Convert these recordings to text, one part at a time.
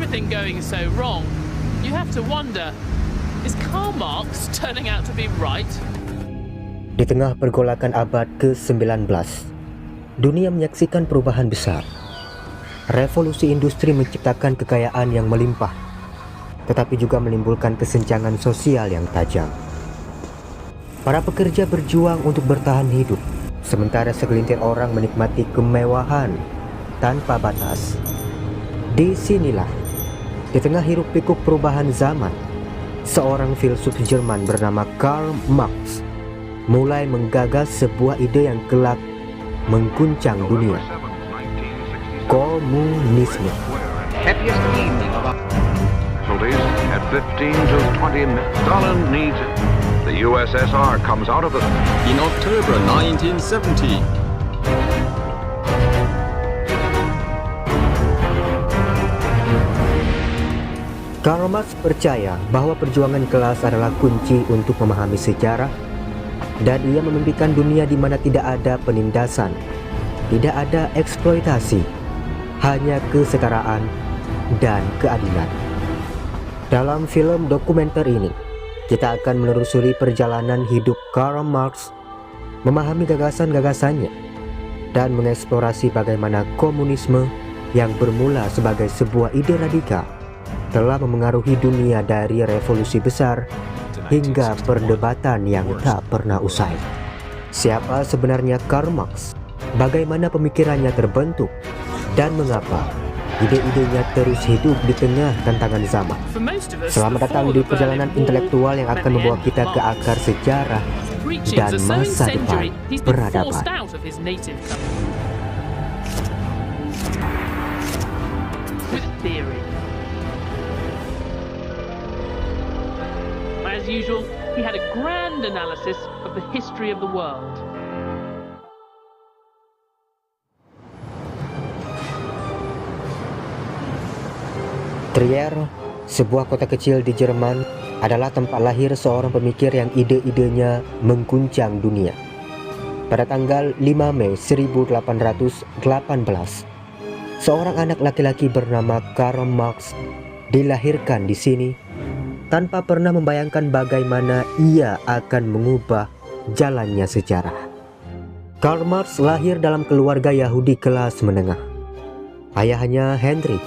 everything going so wrong, you have to wonder, is Karl Marx turning out to be right? Di tengah pergolakan abad ke-19, dunia menyaksikan perubahan besar. Revolusi industri menciptakan kekayaan yang melimpah, tetapi juga menimbulkan kesenjangan sosial yang tajam. Para pekerja berjuang untuk bertahan hidup, sementara segelintir orang menikmati kemewahan tanpa batas. Disinilah, di tengah hiruk-pikuk perubahan zaman, seorang filsuf Jerman bernama Karl Marx mulai menggagas sebuah ide yang kelak mengguncang dunia: komunisme. At 15 to 20, Stalin needs it. The USSR comes out of the... In October 1970, Karl Marx percaya bahwa perjuangan kelas adalah kunci untuk memahami sejarah, dan ia memimpikan dunia di mana tidak ada penindasan, tidak ada eksploitasi, hanya kesetaraan dan keadilan. Dalam film dokumenter ini, kita akan menelusuri perjalanan hidup Karl Marx, memahami gagasan-gagasannya, dan mengeksplorasi bagaimana komunisme yang bermula sebagai sebuah ide radikal telah memengaruhi dunia dari revolusi besar hingga perdebatan yang tak pernah usai. Siapa sebenarnya Karl Marx? Bagaimana pemikirannya terbentuk? Dan mengapa ide-idenya terus hidup di tengah tantangan zaman? Selamat datang di perjalanan intelektual yang akan membawa kita ke akar sejarah dan masa depan peradaban. As usual, he had a grand analysis of the history of the world. Trier, sebuah kota kecil di Jerman, adalah tempat lahir seorang pemikir yang ide-idenya mengguncang dunia. Pada tanggal 5 Mei 1818, seorang anak laki-laki bernama Karl Marx dilahirkan di sini tanpa pernah membayangkan bagaimana ia akan mengubah jalannya sejarah. Karl Marx lahir dalam keluarga Yahudi kelas menengah. Ayahnya Heinrich,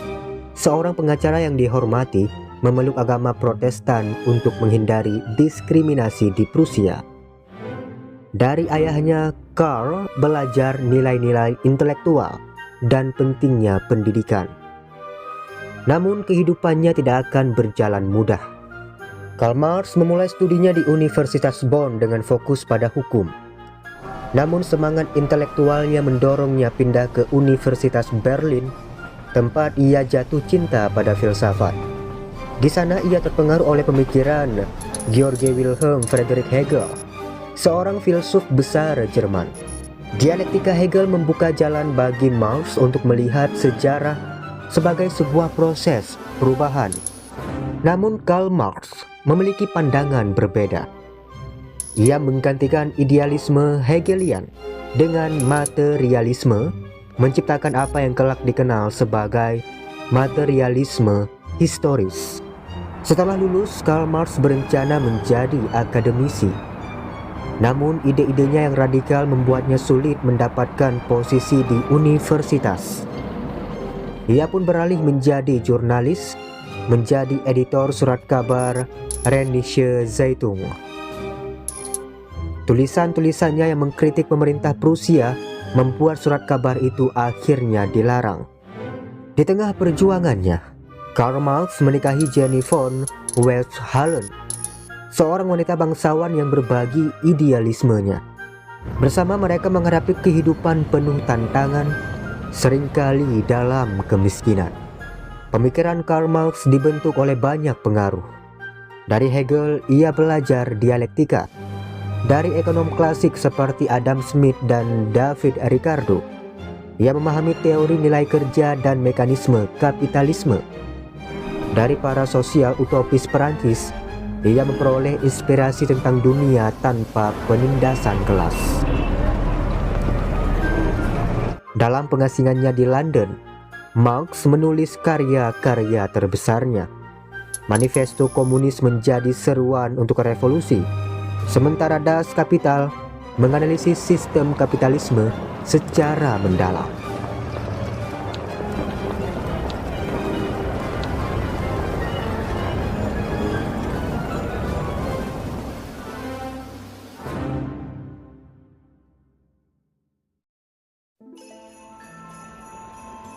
seorang pengacara yang dihormati, memeluk agama Protestan untuk menghindari diskriminasi di Prusia. Dari ayahnya, Karl belajar nilai-nilai intelektual dan pentingnya pendidikan. Namun kehidupannya tidak akan berjalan mudah. Karl Marx memulai studinya di Universitas Bonn dengan fokus pada hukum. Namun semangat intelektualnya mendorongnya pindah ke Universitas Berlin, tempat ia jatuh cinta pada filsafat. Di sana ia terpengaruh oleh pemikiran Georg Wilhelm Friedrich Hegel, seorang filsuf besar Jerman. Dialektika Hegel membuka jalan bagi Marx untuk melihat sejarah sebagai sebuah proses perubahan. Namun Karl Marx memiliki pandangan berbeda. Ia menggantikan idealisme Hegelian dengan materialisme, menciptakan apa yang kelak dikenal sebagai materialisme historis. Setelah lulus, Karl Marx berencana menjadi akademisi. Namun ide-idenya yang radikal membuatnya sulit mendapatkan posisi di universitas. Ia pun beralih menjadi jurnalis, menjadi editor surat kabar Rheinische Zeitung. Tulisan-tulisannya yang mengkritik pemerintah Prusia membuat surat kabar itu akhirnya dilarang. Di tengah perjuangannya, Karl Marx menikahi Jenny von Westphalen, seorang wanita bangsawan yang berbagi idealismenya. Bersama mereka menghadapi kehidupan penuh tantangan, seringkali dalam kemiskinan. Pemikiran Karl Marx dibentuk oleh banyak pengaruh. Dari Hegel, ia belajar dialektika. Dari ekonom klasik seperti Adam Smith dan David Ricardo, ia memahami teori nilai kerja dan mekanisme kapitalisme. Dari para sosial utopis Perancis, ia memperoleh inspirasi tentang dunia tanpa penindasan kelas. Dalam pengasingannya di London, Marx menulis karya-karya terbesarnya. Manifesto Komunis menjadi seruan untuk revolusi, sementara Das Kapital menganalisis sistem kapitalisme secara mendalam.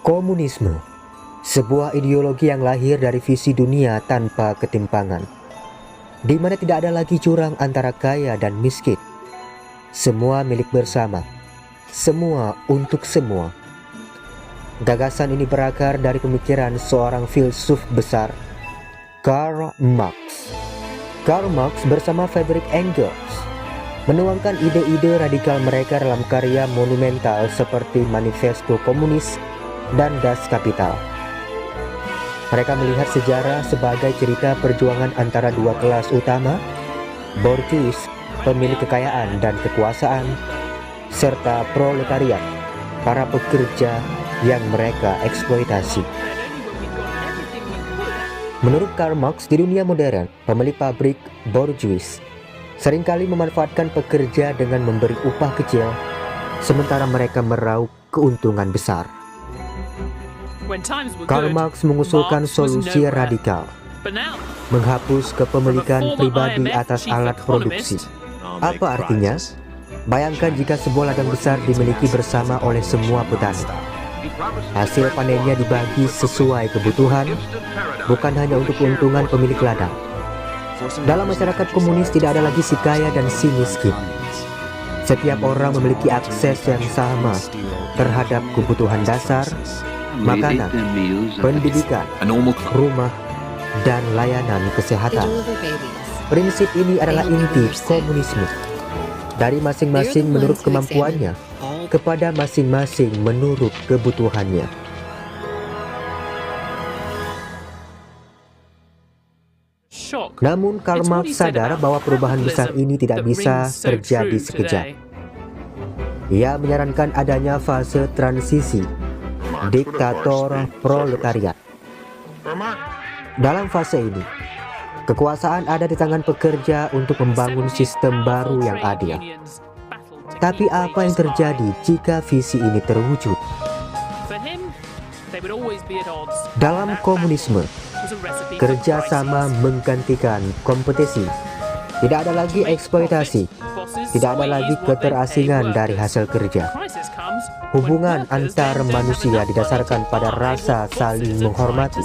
Komunisme, sebuah ideologi yang lahir dari visi dunia tanpa ketimpangan, di mana tidak ada lagi jurang antara kaya dan miskin. Semua milik bersama, semua untuk semua. Gagasan ini berakar dari pemikiran seorang filsuf besar, Karl Marx. Karl Marx bersama Friedrich Engels menuangkan ide-ide radikal mereka dalam karya monumental seperti Manifesto Komunis dan Das Kapital. Mereka melihat sejarah sebagai cerita perjuangan antara dua kelas utama, bourgeois, pemilik kekayaan dan kekuasaan, serta proletariat, para pekerja yang mereka eksploitasi. Menurut Karl Marx, di dunia modern, pemilik pabrik bourgeois seringkali memanfaatkan pekerja dengan memberi upah kecil, sementara mereka meraup keuntungan besar. Karl Marx mengusulkan solusi radikal, menghapus kepemilikan pribadi atas alat produksi. Apa artinya? Bayangkan jika sebuah ladang besar dimiliki bersama oleh semua petani. Hasil panennya dibagi sesuai kebutuhan, bukan hanya untuk keuntungan pemilik ladang. Dalam masyarakat komunis tidak ada lagi si kaya dan si miskin. Setiap orang memiliki akses yang sama terhadap kebutuhan dasar, makanan, pendidikan, rumah, dan layanan kesehatan. Prinsip ini adalah inti komunisme. Dari masing-masing menurut kemampuannya, kepada masing-masing menurut kebutuhannya. Namun Karl Marx sadar bahwa perubahan besar ini tidak bisa terjadi sekejap. Ia menyarankan adanya fase transisi, diktator proletariat. Dalam fase ini, kekuasaan ada di tangan pekerja untuk membangun sistem baru yang adil. Tapi apa yang terjadi jika visi ini terwujud? Dalam komunisme, kerjasama menggantikan kompetisi. Tidak ada lagi eksploitasi, tidak ada lagi keterasingan dari hasil kerja. Hubungan antar manusia didasarkan pada rasa saling menghormati,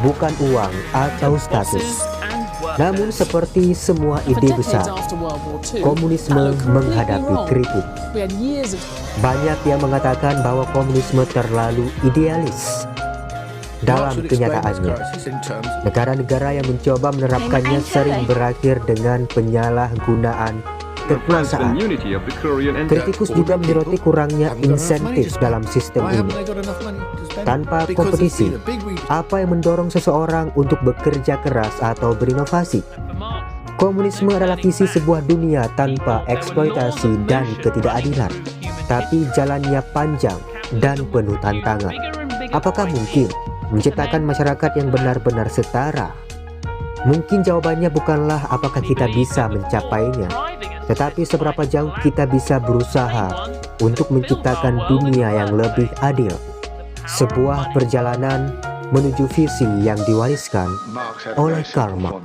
bukan uang atau status. Namun seperti semua ide besar, komunisme menghadapi kritik. Banyak yang mengatakan bahwa komunisme terlalu idealis. Dalam kenyataannya, negara-negara yang mencoba menerapkannya sering berakhir dengan penyalahgunaan kekuasaan. Kritikus juga menyoroti kurangnya insentif dalam sistem ini. Tanpa kompetisi, apa yang mendorong seseorang untuk bekerja keras atau berinovasi? Komunisme adalah visi sebuah dunia tanpa eksploitasi dan ketidakadilan, tapi jalannya panjang dan penuh tantangan. Apakah mungkin menciptakan masyarakat yang benar-benar setara? Mungkin jawabannya bukanlah apakah kita bisa mencapainya, tetapi seberapa jauh kita bisa berusaha untuk menciptakan dunia yang lebih adil. Sebuah perjalanan menuju visi yang diwariskan oleh Karl Marx.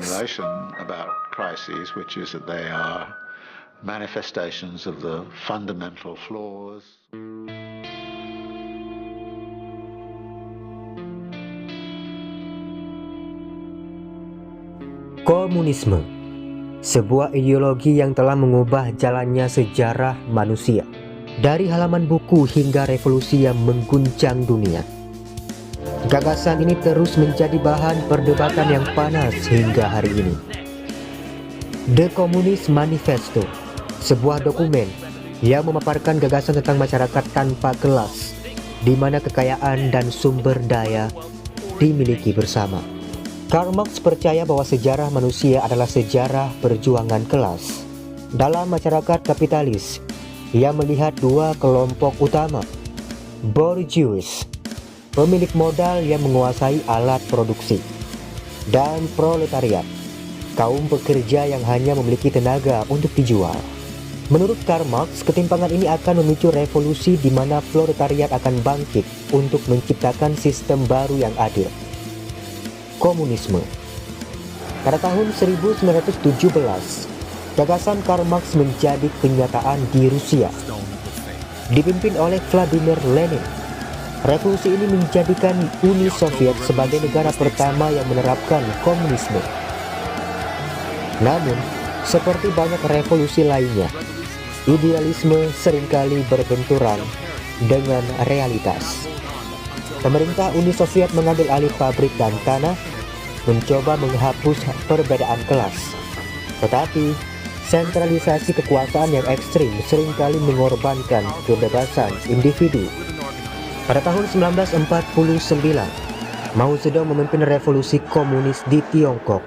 Komunisme, sebuah ideologi yang telah mengubah jalannya sejarah manusia, dari halaman buku hingga revolusi yang mengguncang dunia. Gagasan ini terus menjadi bahan perdebatan yang panas hingga hari ini. The Communist Manifesto, sebuah dokumen yang memaparkan gagasan tentang masyarakat tanpa kelas, di mana kekayaan dan sumber daya dimiliki bersama. Karl Marx percaya bahwa sejarah manusia adalah sejarah perjuangan kelas. Dalam masyarakat kapitalis, ia melihat dua kelompok utama, bourgeois pemilik modal yang menguasai alat produksi, dan proletariat, kaum pekerja yang hanya memiliki tenaga untuk dijual. Menurut Karl Marx, ketimpangan ini akan memicu revolusi di mana proletariat akan bangkit untuk menciptakan sistem baru yang adil. Komunisme. Pada tahun 1917, gagasan Karl Marx menjadi kenyataan di Rusia. Dipimpin oleh Vladimir Lenin, revolusi ini menjadikan Uni Soviet sebagai negara pertama yang menerapkan komunisme. Namun, seperti banyak revolusi lainnya, idealisme seringkali berbenturan dengan realitas. Pemerintah Uni Soviet mengambil alih pabrik dan tanah, mencoba menghapus perbedaan kelas. Tetapi, sentralisasi kekuasaan yang ekstrim seringkali mengorbankan kebebasan individu. Pada tahun 1949, Mao Zedong memimpin revolusi komunis di Tiongkok.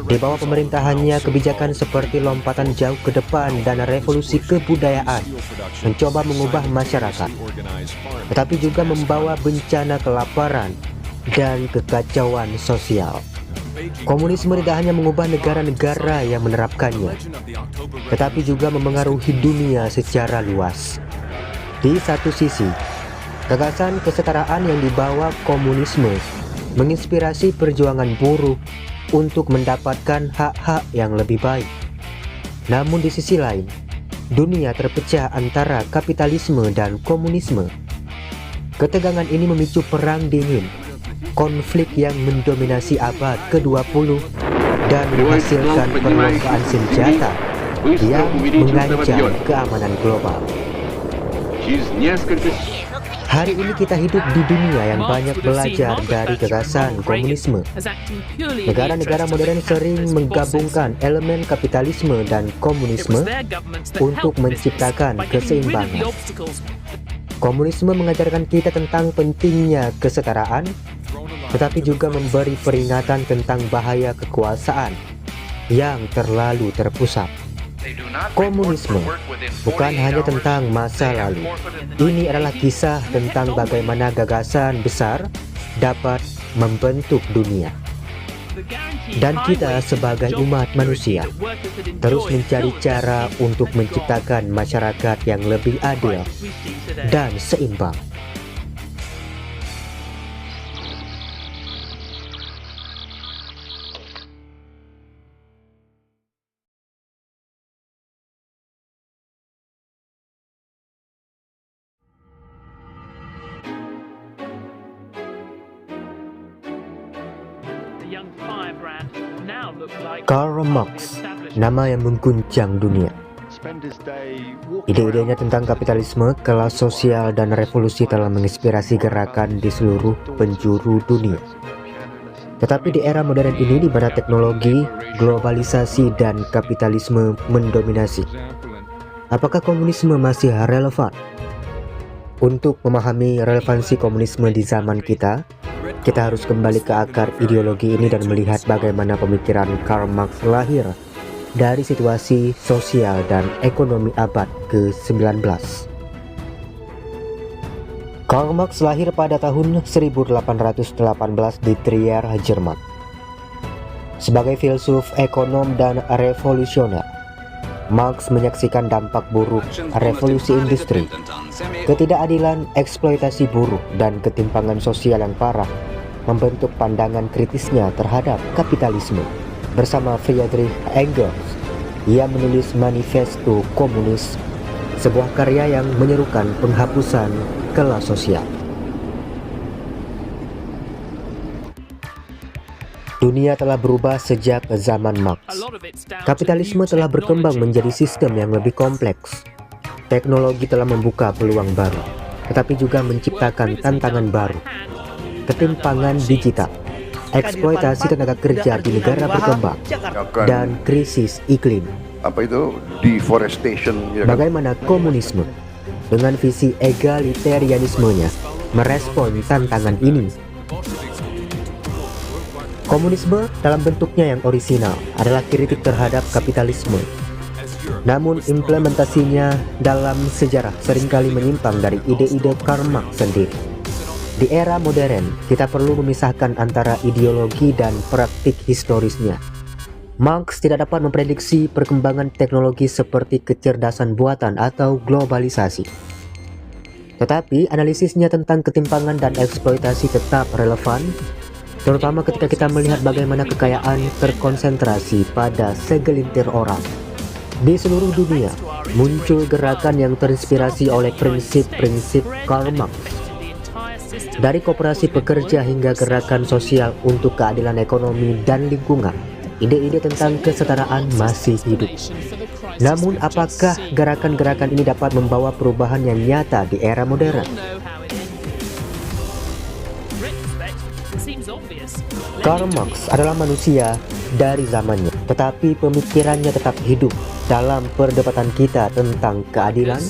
Di bawah pemerintahannya, kebijakan seperti lompatan jauh ke depan dan revolusi kebudayaan mencoba mengubah masyarakat, tetapi juga membawa bencana kelaparan dan kekacauan sosial. Komunisme tidak hanya mengubah negara-negara yang menerapkannya, tetapi juga memengaruhi dunia secara luas. Di satu sisi, gagasan kesetaraan yang dibawa komunisme menginspirasi perjuangan buruh untuk mendapatkan hak-hak yang lebih baik. Namun di sisi lain, dunia terpecah antara kapitalisme dan komunisme. Ketegangan ini memicu perang dingin, konflik yang mendominasi abad ke-20 dan menghasilkan perlombaan senjata yang mengancam keamanan global. Hari ini kita hidup di dunia yang banyak belajar dari gagasan komunisme. Negara-negara modern sering menggabungkan elemen kapitalisme dan komunisme untuk menciptakan keseimbangan. Komunisme mengajarkan kita tentang pentingnya kesetaraan, tetapi juga memberi peringatan tentang bahaya kekuasaan yang terlalu terpusat. Komunisme bukan hanya tentang masa lalu. Ini adalah kisah tentang bagaimana gagasan besar dapat membentuk dunia. Dan kita sebagai umat manusia terus mencari cara untuk menciptakan masyarakat yang lebih adil dan seimbang. Karl Marx, nama yang mengguncang dunia. Ide-idenya tentang kapitalisme, kelas sosial, dan revolusi telah menginspirasi gerakan di seluruh penjuru dunia. Tetapi di era modern ini, di mana teknologi, globalisasi, dan kapitalisme mendominasi, apakah komunisme masih relevan? Untuk memahami relevansi komunisme di zaman kita harus kembali ke akar ideologi ini dan melihat bagaimana pemikiran Karl Marx lahir dari situasi sosial dan ekonomi abad ke-19. Karl Marx lahir pada tahun 1818 di Trier, Jerman. Sebagai filsuf, ekonom, dan revolusioner, Marx menyaksikan dampak buruk revolusi industri, ketidakadilan, eksploitasi buruh, dan ketimpangan sosial yang parah membentuk pandangan kritisnya terhadap kapitalisme. Bersama Friedrich Engels, ia menulis Manifesto Komunis, sebuah karya yang menyerukan penghapusan kelas sosial. Dunia telah berubah sejak zaman Marx. Kapitalisme telah berkembang menjadi sistem yang lebih kompleks. Teknologi telah membuka peluang baru, tetapi juga menciptakan tantangan baru. Ketimpangan digital, eksploitasi tenaga kerja di negara berkembang, dan krisis iklim. Apa itu deforestation? Ya kan? Bagaimana komunisme dengan visi egalitarianismenya merespon tantangan ini? Komunisme dalam bentuknya yang orisinal adalah kritik terhadap kapitalisme. Namun implementasinya dalam sejarah seringkali menyimpang dari ide-ide Karl Marx sendiri. Di era modern, kita perlu memisahkan antara ideologi dan praktik historisnya. Marx tidak dapat memprediksi perkembangan teknologi seperti kecerdasan buatan atau globalisasi. Tetapi analisisnya tentang ketimpangan dan eksploitasi tetap relevan, terutama ketika kita melihat bagaimana kekayaan terkonsentrasi pada segelintir orang. Di seluruh dunia, muncul gerakan yang terinspirasi oleh prinsip-prinsip Karl Marx. Dari koperasi pekerja hingga gerakan sosial untuk keadilan ekonomi dan lingkungan, ide-ide tentang kesetaraan masih hidup. Namun, apakah gerakan-gerakan ini dapat membawa perubahan yang nyata di era modern? Karl Marx adalah manusia dari zamannya, tetapi pemikirannya tetap hidup dalam perdebatan kita tentang keadilan,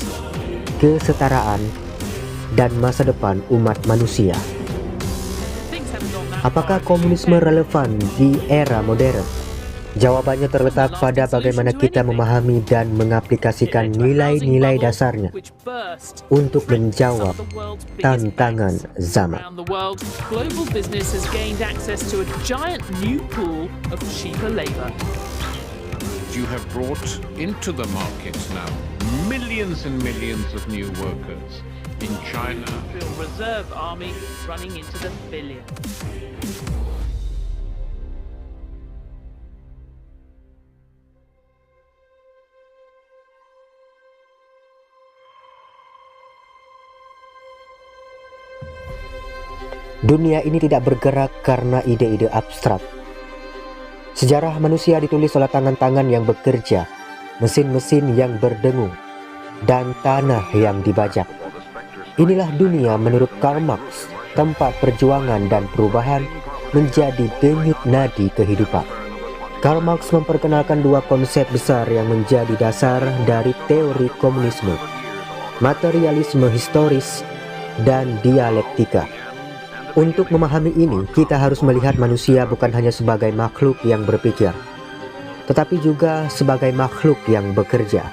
kesetaraan, dan masa depan umat manusia. Apakah komunisme relevan di era modern? Jawabannya terletak pada bagaimana kita memahami dan mengaplikasikan nilai-nilai dasarnya untuk menjawab tantangan zaman. Global business has gained access to a giant new pool of cheaper labor. You have brought into the markets now millions and millions of new workers. In China, Reserve army running into the billions. Dunia ini tidak bergerak karena ide-ide abstrak. Sejarah manusia ditulis oleh tangan-tangan yang bekerja, mesin-mesin yang berdengung, dan tanah yang dibajak. Inilah dunia menurut Karl Marx, tempat perjuangan dan perubahan menjadi denyut nadi kehidupan. Karl Marx memperkenalkan dua konsep besar yang menjadi dasar dari teori komunisme: materialisme historis dan dialektika. Untuk memahami ini, kita harus melihat manusia bukan hanya sebagai makhluk yang berpikir, tetapi juga sebagai makhluk yang bekerja.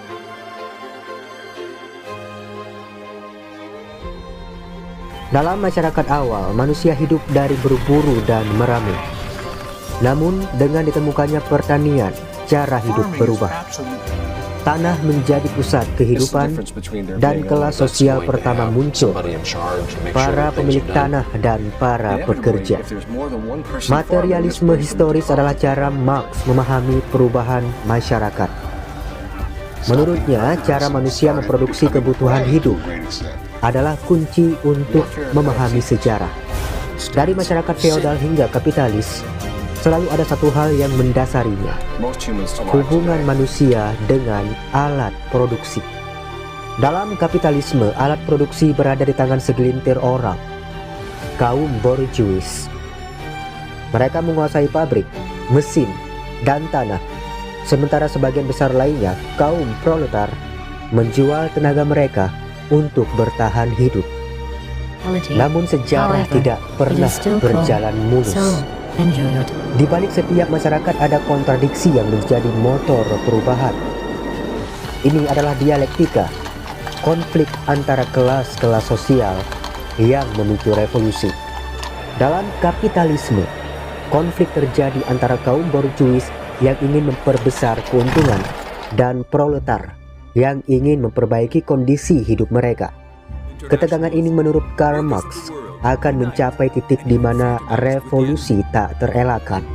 Dalam masyarakat awal, manusia hidup dari berburu dan meramu. Namun, dengan ditemukannya pertanian, cara hidup berubah. Tanah menjadi pusat kehidupan dan kelas sosial pertama muncul, para pemilik tanah dan para pekerja. Materialisme historis adalah cara Marx memahami perubahan masyarakat. Menurutnya, cara manusia memproduksi kebutuhan hidup adalah kunci untuk memahami sejarah. Dari masyarakat feodal hingga kapitalis, selalu ada satu hal yang mendasarinya: hubungan manusia dengan alat produksi. Dalam kapitalisme, alat produksi berada di tangan segelintir orang, kaum borjuis. Mereka menguasai pabrik, mesin, dan tanah, sementara sebagian besar lainnya, kaum proletar, menjual tenaga mereka untuk bertahan hidup. Namun sejarah tidak pernah berjalan mulus. Di balik setiap masyarakat ada kontradiksi yang menjadi motor perubahan. Ini adalah dialektika, konflik antara kelas-kelas sosial yang memicu revolusi. Dalam kapitalisme, konflik terjadi antara kaum borjuis yang ingin memperbesar keuntungan dan proletar yang ingin memperbaiki kondisi hidup mereka. Ketegangan ini menurut Karl Marx akan mencapai titik di mana revolusi tak terelakkan.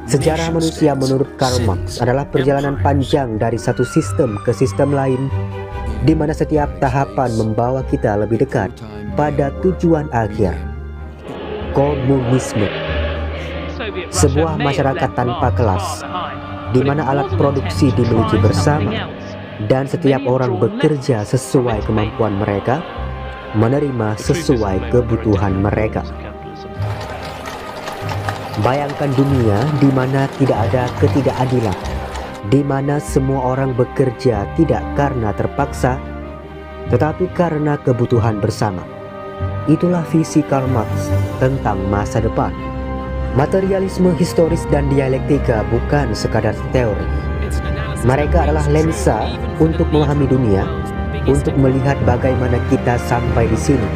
Sejarah manusia menurut Karl Marx adalah perjalanan panjang dari satu sistem ke sistem lain, di mana setiap tahapan membawa kita lebih dekat pada tujuan akhir: komunisme. Sebuah masyarakat tanpa kelas, di mana alat produksi dimiliki bersama, dan setiap orang bekerja sesuai kemampuan mereka, menerima sesuai kebutuhan mereka. Bayangkan dunia di mana tidak ada ketidakadilan, di mana semua orang bekerja tidak karena terpaksa, tetapi karena kebutuhan bersama. Itulah visi Karl Marx tentang masa depan. Materialisme historis dan dialektika bukan sekadar teori. Mereka adalah lensa untuk memahami dunia, untuk melihat bagaimana kita sampai di sini.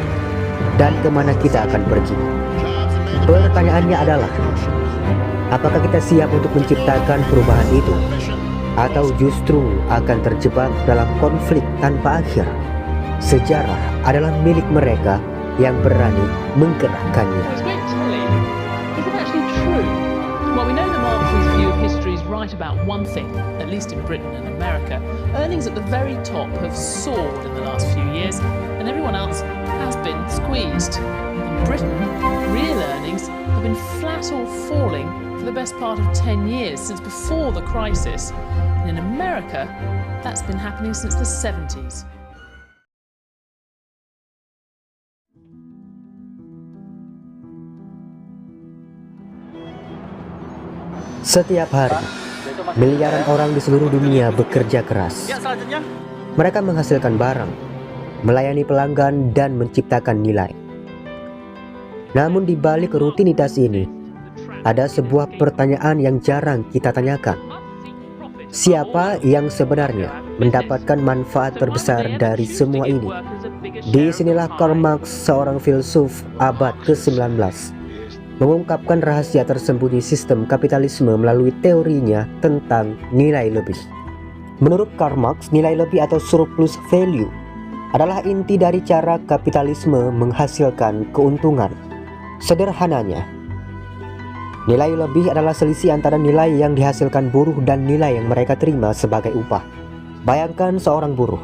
dan kemana kita akan pergi. Pertanyaannya adalah, apakah kita siap untuk menciptakan perubahan itu? Atau justru akan terjebak dalam konflik tanpa akhir? Sejarah adalah milik mereka yang berani menggerakkannya. It's great, Charlie. Is it actually true? Well, we know the Marx's view of history is right about one thing, at least in Britain and America. Earnings at the very top have soared in the last few years, and everyone else has been squeezed. In Britain, real earnings have been flat or falling for the best part of 10 years, since before the crisis. And in America, that's been happening since the 70s. Setiap hari, miliaran orang di seluruh dunia bekerja keras. Mereka menghasilkan barang, melayani pelanggan, dan menciptakan nilai. Namun di balik rutinitas ini, ada sebuah pertanyaan yang jarang kita tanyakan. Siapa yang sebenarnya mendapatkan manfaat terbesar dari semua ini? Disinilah Karl Marx, seorang filsuf abad ke-19, mengungkapkan rahasia tersembunyi sistem kapitalisme melalui teorinya tentang nilai lebih. Menurut Karl Marx, nilai lebih atau surplus value adalah inti dari cara kapitalisme menghasilkan keuntungan. Sederhananya, nilai lebih adalah selisih antara nilai yang dihasilkan buruh dan nilai yang mereka terima sebagai upah. Bayangkan seorang buruh.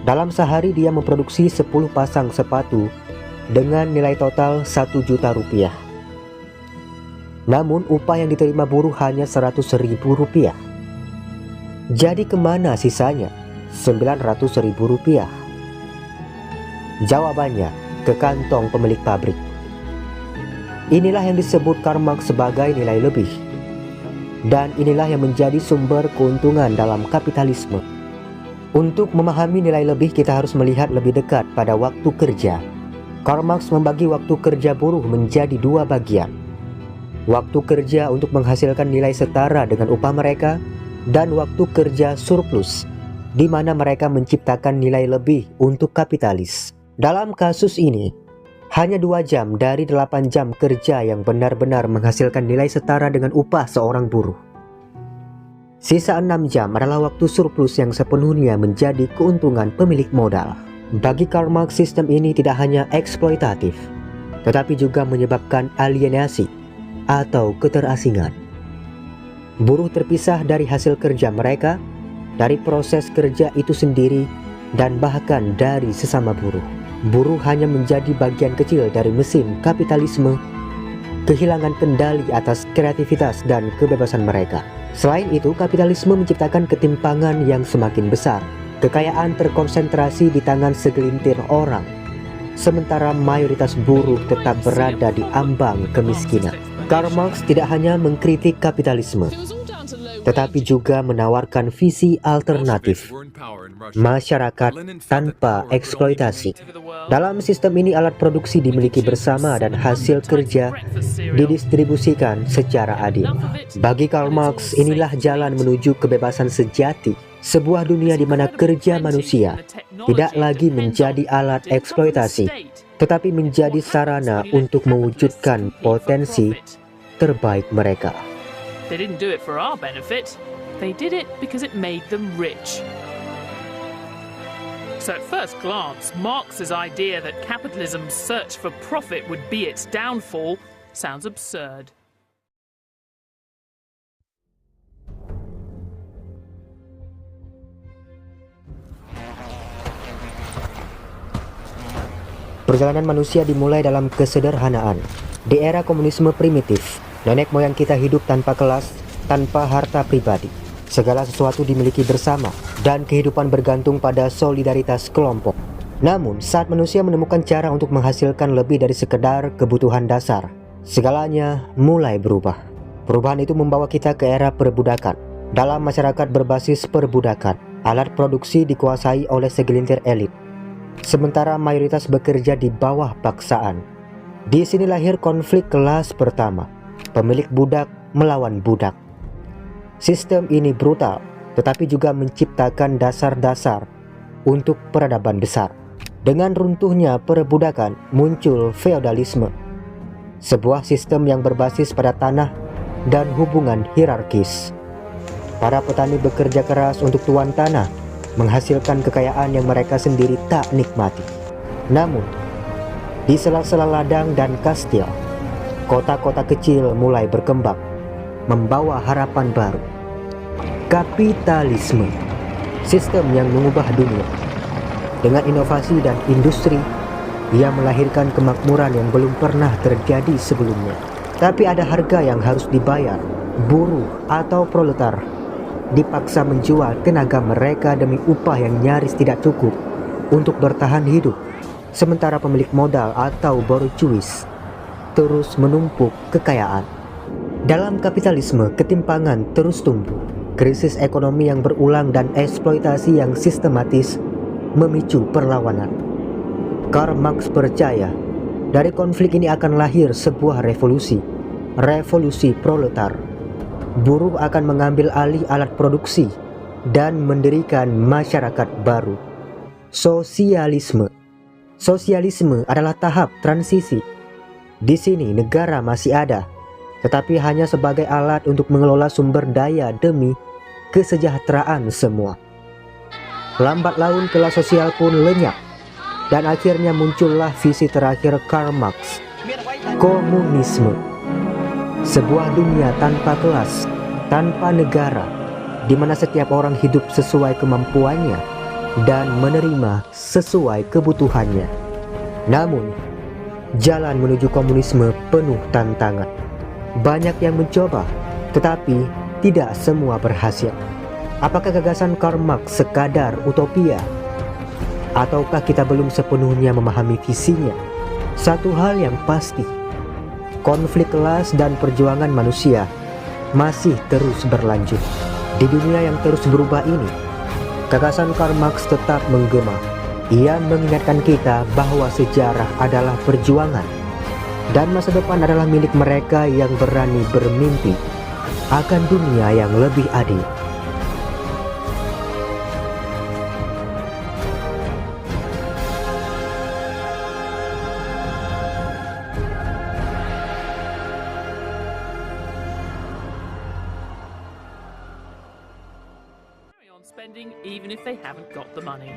Dalam sehari dia memproduksi 10 pasang sepatu dengan nilai total 1 juta rupiah. Namun upah yang diterima buruh hanya 100.000 rupiah. Jadi kemana sisanya 900.000 rupiah? Jawabannya ke kantong pemilik pabrik. Inilah yang disebut Karl Marx sebagai nilai lebih. Dan inilah yang menjadi sumber keuntungan dalam kapitalisme. Untuk memahami nilai lebih, kita harus melihat lebih dekat pada waktu kerja. Karl Marx membagi waktu kerja buruh menjadi 2 bagian. Waktu kerja untuk menghasilkan nilai setara dengan upah mereka, dan waktu kerja surplus, di mana mereka menciptakan nilai lebih untuk kapitalis. Dalam kasus ini, hanya 2 jam dari 8 jam kerja yang benar-benar menghasilkan nilai setara dengan upah seorang buruh. Sisa 6 jam adalah waktu surplus yang sepenuhnya menjadi keuntungan pemilik modal. Bagi Karl Marx, sistem ini tidak hanya eksploitatif, tetapi juga menyebabkan alienasi atau keterasingan. Buruh terpisah dari hasil kerja mereka, dari proses kerja itu sendiri, dan bahkan dari sesama buruh. Buruh hanya menjadi bagian kecil dari mesin kapitalisme, kehilangan kendali atas kreativitas dan kebebasan mereka. Selain itu, kapitalisme menciptakan ketimpangan yang semakin besar. Kekayaan terkonsentrasi di tangan segelintir orang, sementara mayoritas buruh tetap berada di ambang kemiskinan. Karl Marx tidak hanya mengkritik kapitalisme, tetapi juga menawarkan visi alternatif, masyarakat tanpa eksploitasi. Dalam sistem ini, alat produksi dimiliki bersama dan hasil kerja didistribusikan secara adil. Bagi Karl Marx, inilah jalan menuju kebebasan sejati, sebuah dunia di mana kerja manusia tidak lagi menjadi alat eksploitasi, tetapi menjadi sarana untuk mewujudkan potensi terbaik mereka. They didn't do it for our benefit. They did it because it made them rich. So at first glance, Marx's idea that capitalism's search for profit would be its downfall sounds absurd. Perjalanan manusia dimulai dalam kesederhanaan. Di era komunisme primitif, nenek moyang kita hidup tanpa kelas, tanpa harta pribadi. Segala sesuatu dimiliki bersama, dan kehidupan bergantung pada solidaritas kelompok. Namun, saat manusia menemukan cara untuk menghasilkan lebih dari sekedar kebutuhan dasar, segalanya mulai berubah. Perubahan itu membawa kita ke era perbudakan. Dalam masyarakat berbasis perbudakan, alat produksi dikuasai oleh segelintir elit, sementara mayoritas bekerja di bawah paksaan. Di sini lahir konflik kelas pertama, pemilik budak melawan budak. Sistem ini brutal, tetapi juga menciptakan dasar-dasar untuk peradaban besar. Dengan runtuhnya perbudakan, muncul feodalisme, sebuah sistem yang berbasis pada tanah dan hubungan hierarkis. Para petani bekerja keras untuk tuan tanah, menghasilkan kekayaan yang mereka sendiri tak nikmati. Namun, di sela-sela ladang dan kastil, kota-kota kecil mulai berkembang, membawa harapan baru. Kapitalisme, sistem yang mengubah dunia. Dengan inovasi dan industri, ia melahirkan kemakmuran yang belum pernah terjadi sebelumnya. Tapi ada harga yang harus dibayar. Buruh atau proletar dipaksa menjual tenaga mereka demi upah yang nyaris tidak cukup untuk bertahan hidup. Sementara pemilik modal atau borjuis terus menumpuk kekayaan. Dalam kapitalisme, ketimpangan terus tumbuh. Krisis ekonomi yang berulang dan eksploitasi yang sistematis memicu perlawanan. Karl Marx percaya dari konflik ini akan lahir sebuah revolusi, revolusi proletar. Buruh akan mengambil alih alat produksi dan mendirikan masyarakat baru. Sosialisme. Sosialisme adalah tahap transisi. Di sini negara masih ada, tetapi hanya sebagai alat untuk mengelola sumber daya demi kesejahteraan semua. Lambat laun kelas sosial pun lenyap, dan akhirnya muncullah visi terakhir Karl Marx, komunisme. Sebuah dunia tanpa kelas, tanpa negara, di mana setiap orang hidup sesuai kemampuannya dan menerima sesuai kebutuhannya. Namun, jalan menuju komunisme penuh tantangan. Banyak yang mencoba, tetapi tidak semua berhasil. Apakah gagasan Karl Marx sekadar utopia? Ataukah kita belum sepenuhnya memahami visinya? Satu hal yang pasti, konflik kelas dan perjuangan manusia masih terus berlanjut. Di dunia yang terus berubah ini, gagasan Karl Marx tetap menggema. Ia mengingatkan kita bahwa sejarah adalah perjuangan, dan masa depan adalah milik mereka yang berani bermimpi akan dunia yang lebih adil. Spending even if they haven't got the money.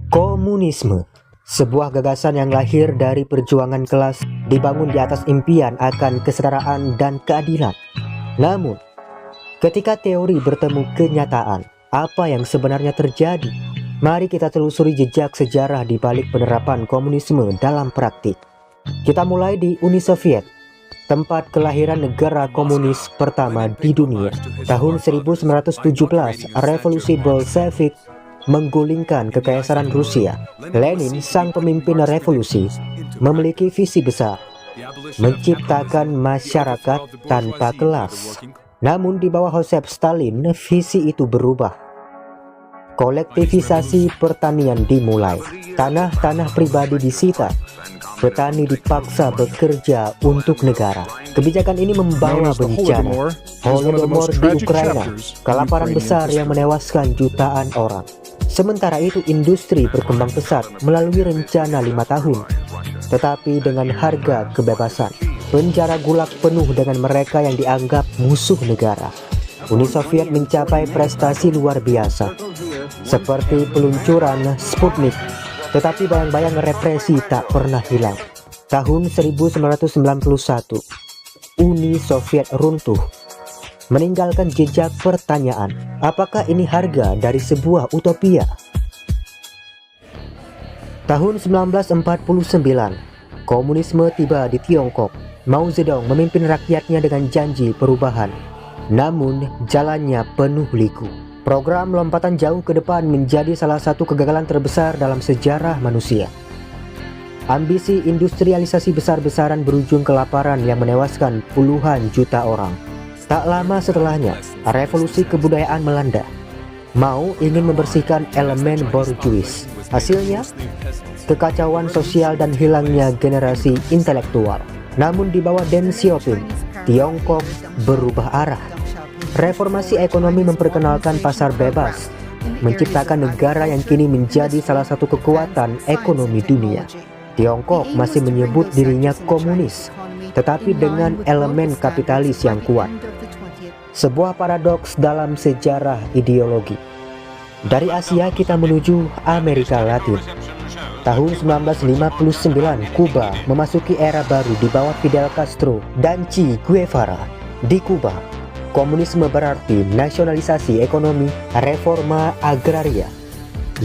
Komunisme, sebuah gagasan yang lahir dari perjuangan kelas, dibangun di atas impian akan kesetaraan dan keadilan. Namun, ketika teori bertemu kenyataan, apa yang sebenarnya terjadi? Mari kita telusuri jejak sejarah di balik penerapan komunisme dalam praktik. Kita mulai di Uni Soviet, tempat kelahiran negara komunis pertama di dunia. Tahun 1917, revolusi Bolshevik menggulingkan kekaisaran Rusia. Lenin, sang pemimpin revolusi, memiliki visi besar, menciptakan masyarakat tanpa kelas. Namun di bawah Joseph Stalin, visi itu berubah. Kolektivisasi pertanian dimulai, tanah-tanah pribadi disita, petani dipaksa bekerja untuk negara. Kebijakan ini membawa bencana, Holodomor di Ukraina, kelaparan besar yang menewaskan jutaan orang. Sementara itu industri berkembang pesat melalui rencana 5 tahun, tetapi dengan harga kebebasan. Penjara gulag penuh dengan mereka yang dianggap musuh negara. Uni Soviet mencapai prestasi luar biasa, seperti peluncuran Sputnik, tetapi bayang-bayang represi tak pernah hilang. Tahun 1991, Uni Soviet runtuh, meninggalkan jejak pertanyaan, apakah ini harga dari sebuah utopia? Tahun 1949, komunisme tiba di Tiongkok. Mao Zedong memimpin rakyatnya dengan janji perubahan, namun jalannya penuh liku. Program lompatan jauh ke depan menjadi salah satu kegagalan terbesar dalam sejarah manusia. Ambisi industrialisasi besar-besaran berujung kelaparan yang menewaskan puluhan juta orang. Tak lama setelahnya, revolusi kebudayaan melanda. Mao ingin membersihkan elemen borjuis. Hasilnya, kekacauan sosial dan hilangnya generasi intelektual. Namun di bawah Deng Xiaoping, Tiongkok berubah arah. Reformasi ekonomi memperkenalkan pasar bebas, menciptakan negara yang kini menjadi salah satu kekuatan ekonomi dunia. Tiongkok masih menyebut dirinya komunis, tetapi dengan elemen kapitalis yang kuat. Sebuah paradoks dalam sejarah ideologi. Dari Asia kita menuju Amerika Latin. Tahun 1959, Kuba memasuki era baru di bawah Fidel Castro dan Che Guevara. Di Kuba, komunisme berarti nasionalisasi ekonomi, reforma agraria,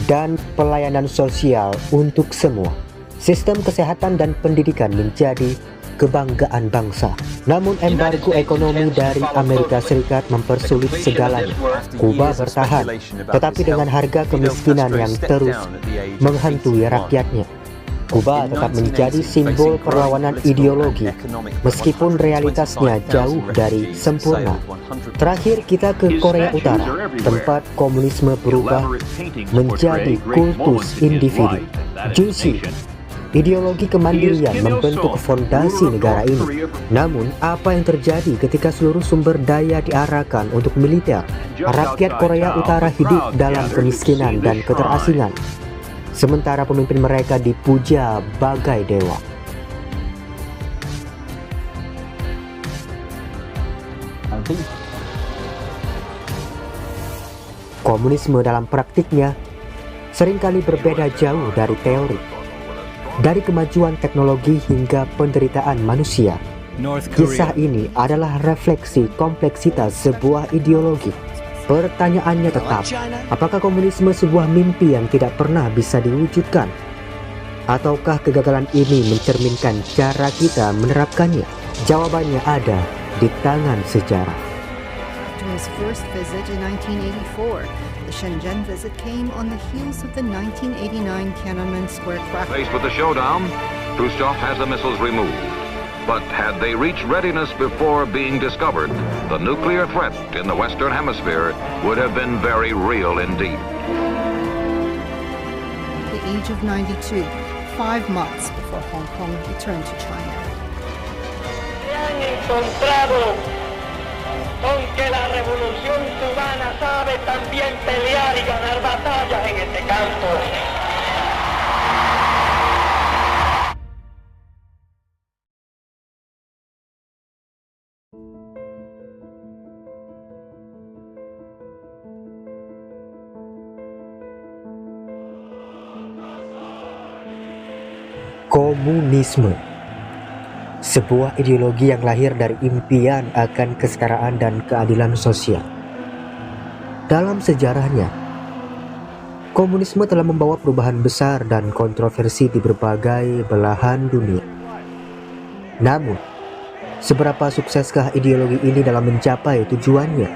dan pelayanan sosial untuk semua. Sistem kesehatan dan pendidikan menjadi kebanggaan bangsa. Namun embargo ekonomi dari Amerika Serikat mempersulit segalanya. Kuba bertahan, tetapi dengan harga kemiskinan yang terus menghantui rakyatnya. Kuba tetap menjadi simbol perlawanan ideologi, meskipun realitasnya jauh dari sempurna. Terakhir kita ke Korea Utara, tempat komunisme berubah menjadi kultus individu. Juche, ideologi kemandirian membentuk fondasi negara ini. Namun, apa yang terjadi ketika seluruh sumber daya diarahkan untuk militer? Rakyat Korea Utara hidup dalam kemiskinan dan keterasingan, sementara pemimpin mereka dipuja bagai dewa. Komunisme dalam praktiknya seringkali berbeda jauh dari teori. Dari kemajuan teknologi hingga penderitaan manusia, kisah ini adalah refleksi kompleksitas sebuah ideologi. Pertanyaannya tetap, apakah komunisme sebuah mimpi yang tidak pernah bisa diwujudkan? Ataukah kegagalan ini mencerminkan cara kita menerapkannya? Jawabannya ada di tangan sejarah. After his first visit in 1984, the Shenzhen visit came on the heels of the 1989 Tiananmen Square crackdown. Faced with the showdown, Khrushchev has the missiles removed. But had they reached readiness before being discovered, the nuclear threat in the Western Hemisphere would have been very real indeed. At the age of 92, 5 months before Hong Kong returned to China. Aunque la revolución cubana sabe también pelear y ganar batallas en este campo. Komunisme, sebuah ideologi yang lahir dari impian akan kesetaraan dan keadilan sosial. Dalam sejarahnya, komunisme telah membawa perubahan besar dan kontroversi di berbagai belahan dunia. Namun, seberapa sukseskah ideologi ini dalam mencapai tujuannya?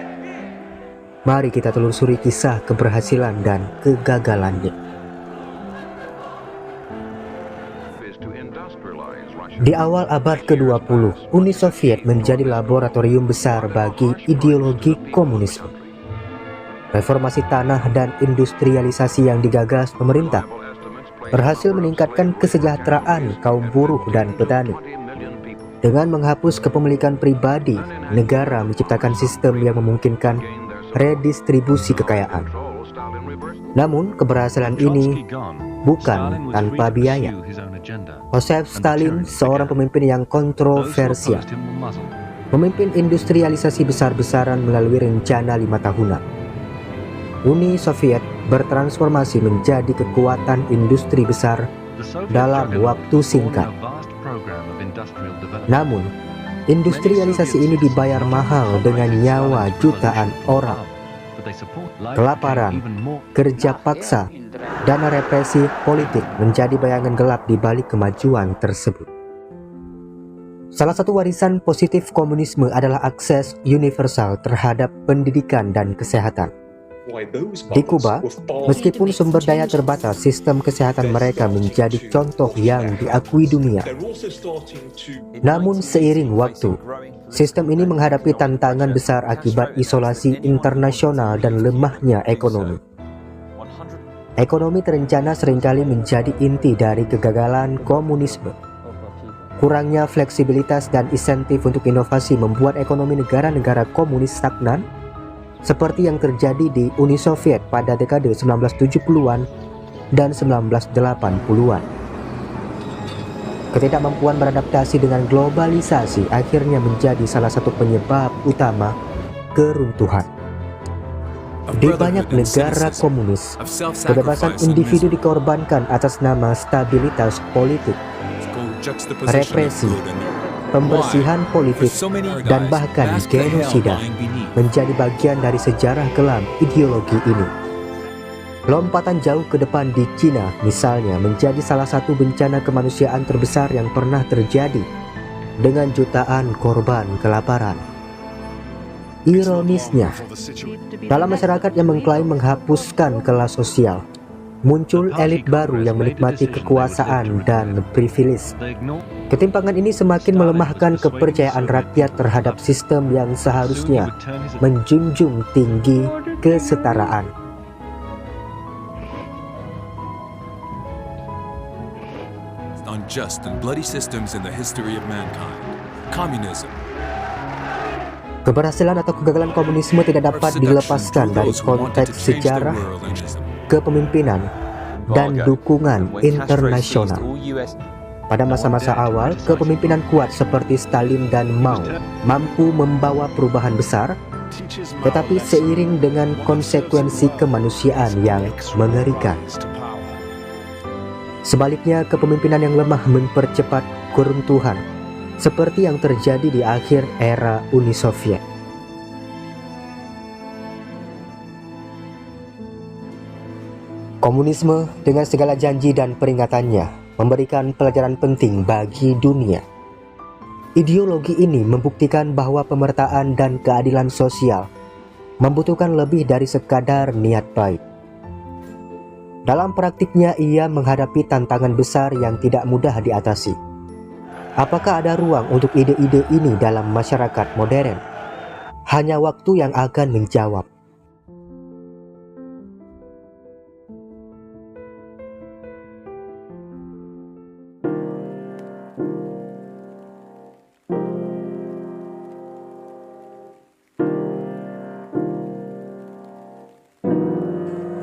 Mari kita telusuri kisah keberhasilan dan kegagalannya. Di awal abad ke-20, Uni Soviet menjadi laboratorium besar bagi ideologi komunisme. Reformasi tanah dan industrialisasi yang digagas pemerintah berhasil meningkatkan kesejahteraan kaum buruh dan petani. Dengan menghapus kepemilikan pribadi, negara menciptakan sistem yang memungkinkan redistribusi kekayaan. Namun, keberhasilan ini bukan tanpa biaya. Joseph Stalin, seorang pemimpin yang kontroversial, memimpin industrialisasi besar-besaran melalui rencana 5 tahunan. Uni Soviet bertransformasi menjadi kekuatan industri besar dalam waktu singkat. Namun, industrialisasi ini dibayar mahal dengan nyawa jutaan orang. Kelaparan, kerja paksa, dan represi politik menjadi bayangan gelap di balik kemajuan tersebut. Salah satu warisan positif komunisme adalah akses universal terhadap pendidikan dan kesehatan. Di Kuba, meskipun sumber daya terbatas, sistem kesehatan mereka menjadi contoh yang diakui dunia. Namun seiring waktu, sistem ini menghadapi tantangan besar akibat isolasi internasional dan lemahnya ekonomi. Ekonomi terencana seringkali menjadi inti dari kegagalan komunisme. Kurangnya fleksibilitas dan insentif untuk inovasi membuat ekonomi negara-negara komunis stagnan, seperti yang terjadi di Uni Soviet pada dekade 1970-an dan 1980-an. Ketidakmampuan beradaptasi dengan globalisasi akhirnya menjadi salah satu penyebab utama keruntuhan. Di banyak negara komunis, kebebasan individu dikorbankan atas nama stabilitas politik, represi, pembersihan politik, dan bahkan genosida menjadi bagian dari sejarah kelam ideologi ini. Lompatan jauh ke depan di Cina misalnya menjadi salah satu bencana kemanusiaan terbesar yang pernah terjadi dengan jutaan korban kelaparan. Ironisnya, dalam masyarakat yang mengklaim menghapuskan kelas sosial, muncul elit baru yang menikmati kekuasaan dan privilege. Ketimpangan ini semakin melemahkan kepercayaan rakyat terhadap sistem yang seharusnya menjunjung tinggi kesetaraan. Unjust and bloody systems in the history of mankind. Communism. Keberhasilan atau kegagalan komunisme tidak dapat dilepaskan dari konteks sejarah, kepemimpinan, dan dukungan internasional. Pada masa-masa awal, kepemimpinan kuat seperti Stalin dan Mao mampu membawa perubahan besar, tetapi seiring dengan konsekuensi kemanusiaan yang mengerikan. Sebaliknya, kepemimpinan yang lemah mempercepat keruntuhan, seperti yang terjadi di akhir era Uni Soviet. Komunisme dengan segala janji dan peringatannya memberikan pelajaran penting bagi dunia. Ideologi ini membuktikan bahwa pemertaan dan keadilan sosial membutuhkan lebih dari sekadar niat baik. Dalam praktiknya, ia menghadapi tantangan besar yang tidak mudah diatasi. Apakah ada ruang untuk ide-ide ini dalam masyarakat modern? Hanya waktu yang akan menjawab.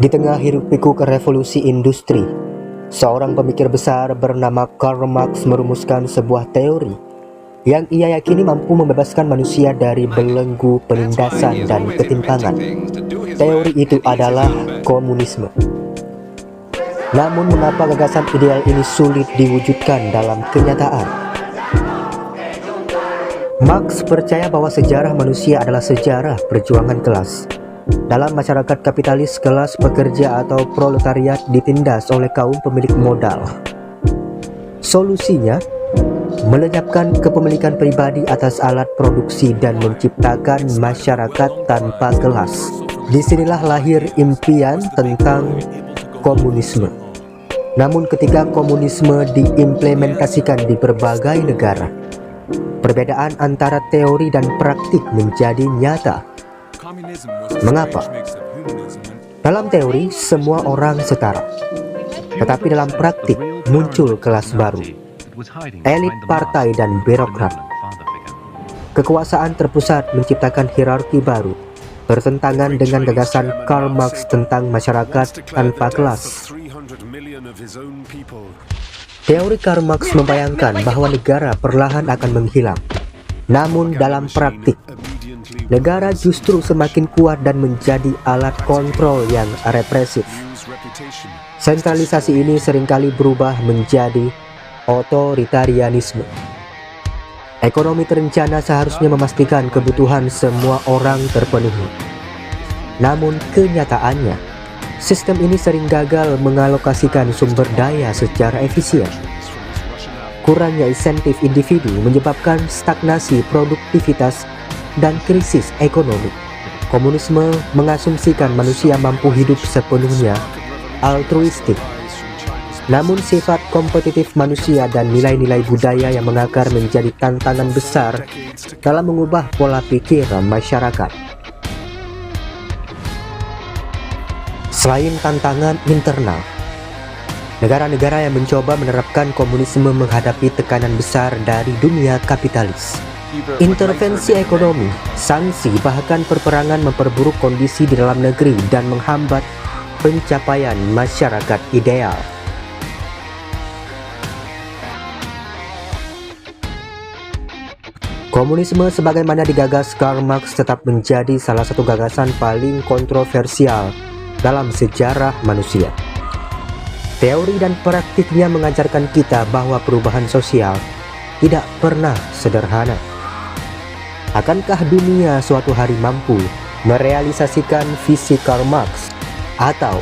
Di tengah hiruk-pikuk revolusi industri, seorang pemikir besar bernama Karl Marx merumuskan sebuah teori yang ia yakini mampu membebaskan manusia dari belenggu penindasan dan ketimpangan. Teori itu adalah komunisme. Namun mengapa gagasan ideal ini sulit diwujudkan dalam kenyataan? Marx percaya bahwa sejarah manusia adalah sejarah perjuangan kelas. Dalam masyarakat kapitalis, kelas pekerja atau proletariat ditindas oleh kaum pemilik modal. Solusinya, melenyapkan kepemilikan pribadi atas alat produksi dan menciptakan masyarakat tanpa kelas. Disinilah lahir impian tentang komunisme. Namun ketika komunisme diimplementasikan di berbagai negara, perbedaan antara teori dan praktik menjadi nyata. Mengapa? Dalam teori, semua orang setara. Tetapi dalam praktik, muncul kelas baru. Elit partai dan birokrat. Kekuasaan terpusat menciptakan hierarki baru, bertentangan dengan gagasan Karl Marx tentang masyarakat tanpa kelas. Teori Karl Marx membayangkan bahwa negara perlahan akan menghilang. Namun dalam praktik, negara justru semakin kuat dan menjadi alat kontrol yang represif. Sentralisasi ini seringkali berubah menjadi otoritarianisme. Ekonomi terencana seharusnya memastikan kebutuhan semua orang terpenuhi. Namun kenyataannya, sistem ini sering gagal mengalokasikan sumber daya secara efisien. Kurangnya insentif individu menyebabkan stagnasi produktivitas dan krisis ekonomi. Komunisme mengasumsikan manusia mampu hidup sepenuhnya altruistik. Namun sifat kompetitif manusia dan nilai-nilai budaya yang mengakar menjadi tantangan besar dalam mengubah pola pikir masyarakat. Selain tantangan internal, negara-negara yang mencoba menerapkan komunisme menghadapi tekanan besar dari dunia kapitalis. Intervensi ekonomi, sanksi, bahkan perperangan memperburuk kondisi di dalam negeri dan menghambat pencapaian masyarakat ideal. Komunisme sebagaimana digagas Karl Marx tetap menjadi salah satu gagasan paling kontroversial dalam sejarah manusia. Teori dan praktiknya mengajarkan kita bahwa perubahan sosial tidak pernah sederhana. Akankah dunia suatu hari mampu merealisasikan visi Karl Marx? Atau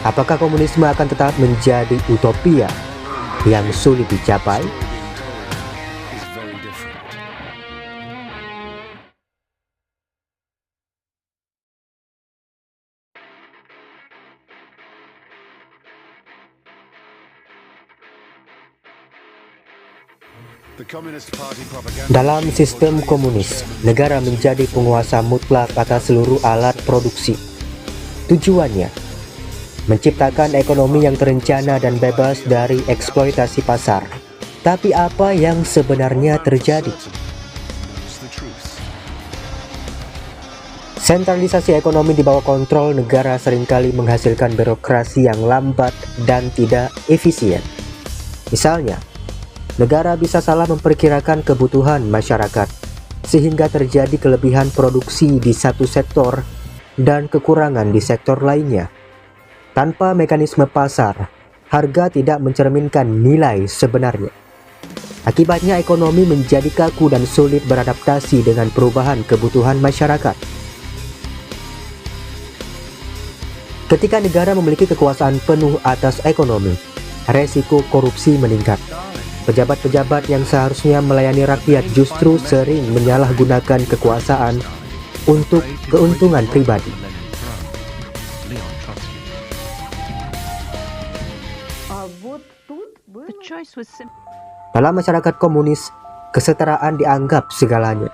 apakah komunisme akan tetap menjadi utopia yang sulit dicapai? Dalam sistem komunis, negara menjadi penguasa mutlak atas seluruh alat produksi. Tujuannya menciptakan ekonomi yang terencana dan bebas dari eksploitasi pasar. Tapi apa yang sebenarnya terjadi? Sentralisasi ekonomi di bawah kontrol negara seringkali menghasilkan birokrasi yang lambat dan tidak efisien. Misalnya, negara bisa salah memperkirakan kebutuhan masyarakat, sehingga terjadi kelebihan produksi di satu sektor dan kekurangan di sektor lainnya. Tanpa mekanisme pasar, harga tidak mencerminkan nilai sebenarnya. Akibatnya ekonomi menjadi kaku dan sulit beradaptasi dengan perubahan kebutuhan masyarakat. Ketika negara memiliki kekuasaan penuh atas ekonomi, resiko korupsi meningkat. Pejabat-pejabat yang seharusnya melayani rakyat justru sering menyalahgunakan kekuasaan untuk keuntungan pribadi. Dalam masyarakat komunis, kesetaraan dianggap segalanya.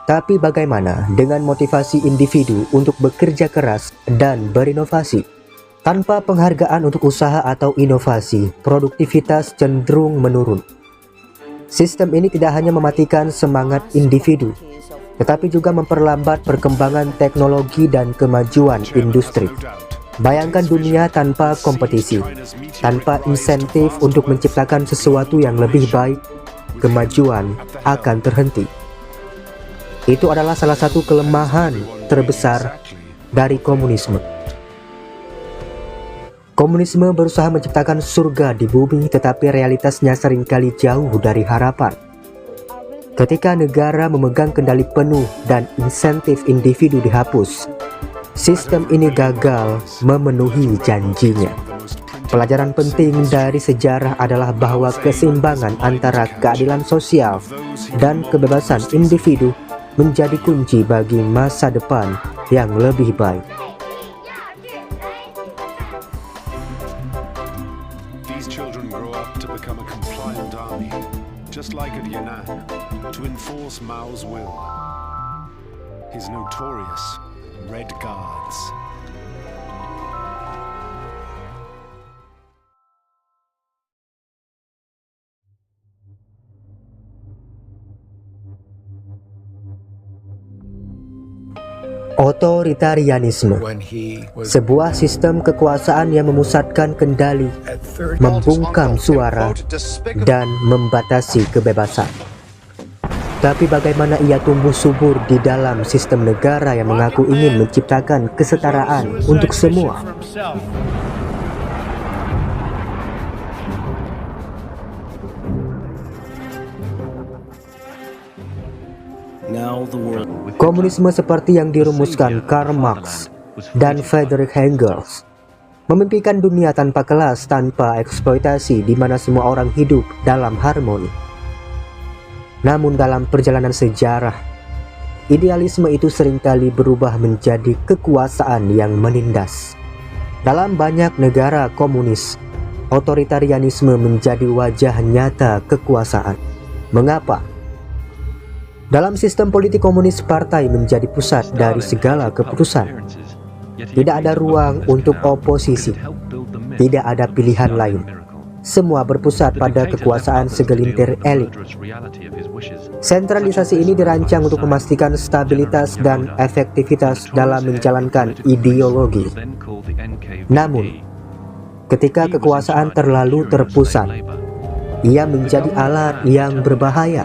Tapi bagaimana dengan motivasi individu untuk bekerja keras dan berinovasi? Tanpa penghargaan untuk usaha atau inovasi, produktivitas cenderung menurun. Sistem ini tidak hanya mematikan semangat individu, tetapi juga memperlambat perkembangan teknologi dan kemajuan industri. Bayangkan dunia tanpa kompetisi, tanpa insentif untuk menciptakan sesuatu yang lebih baik, kemajuan akan terhenti. Itu adalah salah satu kelemahan terbesar dari komunisme. Komunisme berusaha menciptakan surga di bumi, tetapi realitasnya seringkali jauh dari harapan. Ketika negara memegang kendali penuh dan insentif individu dihapus, sistem ini gagal memenuhi janjinya. Pelajaran penting dari sejarah adalah bahwa keseimbangan antara keadilan sosial dan kebebasan individu menjadi kunci bagi masa depan yang lebih baik. Just like at Yan'an, to enforce Mao's will. His notorious Red Guards. Otoritarianisme, sebuah sistem kekuasaan yang memusatkan kendali, membungkam suara, dan membatasi kebebasan. Tapi bagaimana ia tumbuh subur di dalam sistem negara yang mengaku ingin menciptakan kesetaraan untuk semua? Komunisme seperti yang dirumuskan Karl Marx dan Friedrich Engels memimpikan dunia tanpa kelas, tanpa eksploitasi, di mana semua orang hidup dalam harmoni. Namun dalam perjalanan sejarah, idealisme itu seringkali berubah menjadi kekuasaan yang menindas. Dalam banyak negara komunis, otoritarianisme menjadi wajah nyata kekuasaan. Mengapa? Dalam sistem politik komunis, partai menjadi pusat dari segala keputusan. Tidak ada ruang untuk oposisi. Tidak ada pilihan lain. semua berpusat pada kekuasaan segelintir elit. Sentralisasi ini dirancang untuk memastikan stabilitas dan efektivitas dalam menjalankan ideologi. Namun, ketika kekuasaan terlalu terpusat, ia menjadi alat yang berbahaya.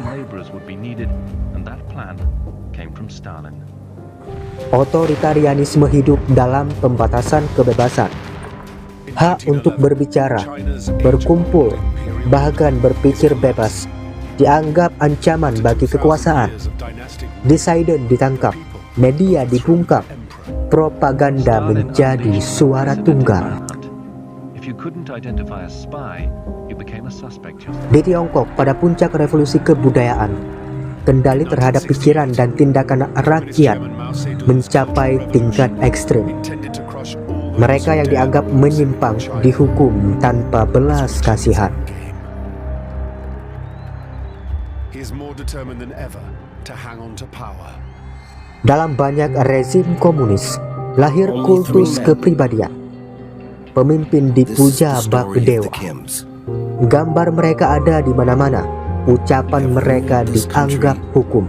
Otoritarianisme hidup dalam pembatasan kebebasan. Hak untuk berbicara, berkumpul, bahkan berpikir bebas dianggap ancaman bagi kekuasaan. Dissident ditangkap, media dibungkam, propaganda menjadi suara tunggal. Di Tiongkok, pada puncak revolusi kebudayaan, kendali terhadap pikiran dan tindakan rakyat mencapai tingkat ekstrim. Mereka yang dianggap menyimpang dihukum tanpa belas kasihan. Dalam banyak rezim komunis, lahir kultus kepribadian. Pemimpin dipuja bak dewa. Gambar mereka ada di mana-mana. Ucapan mereka dianggap hukum.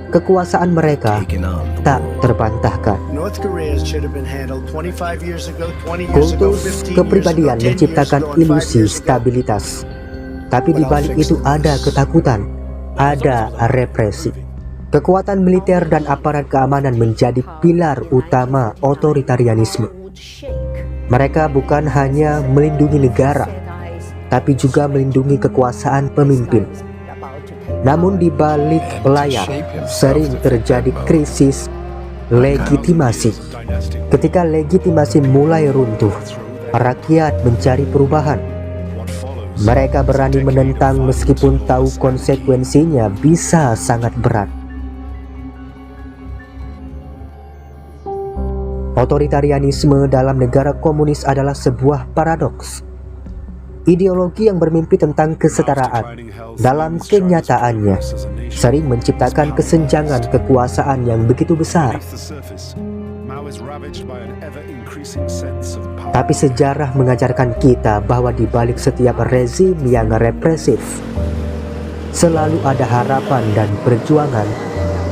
Kekuasaan mereka tak terbantahkan. Kultus kepribadian menciptakan ilusi stabilitas. Tapi di balik itu ada ketakutan, ada represi. Kekuatan militer dan aparat keamanan menjadi pilar utama otoritarianisme. Mereka bukan hanya melindungi negara, tapi juga melindungi kekuasaan pemimpin. Namun di balik layar sering terjadi krisis legitimasi. Ketika legitimasi mulai runtuh, rakyat mencari perubahan. Mereka berani menentang meskipun tahu konsekuensinya bisa sangat berat. Otoritarianisme dalam negara komunis adalah sebuah paradoks. Ideologi yang bermimpi tentang kesetaraan dalam kenyataannya sering menciptakan kesenjangan kekuasaan yang begitu besar. Tapi sejarah mengajarkan kita bahwa di balik setiap rezim yang represif selalu ada harapan dan perjuangan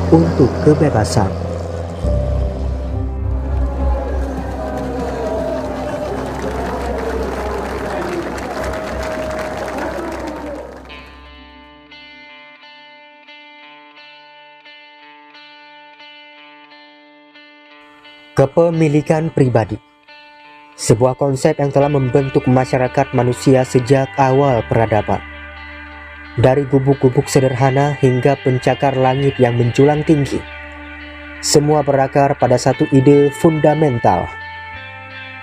untuk kebebasan. Kepemilikan pribadi, sebuah konsep yang telah membentuk masyarakat manusia sejak awal peradaban. Dari gubuk-gubuk sederhana hingga pencakar langit yang menjulang tinggi, semua berakar pada satu ide fundamental: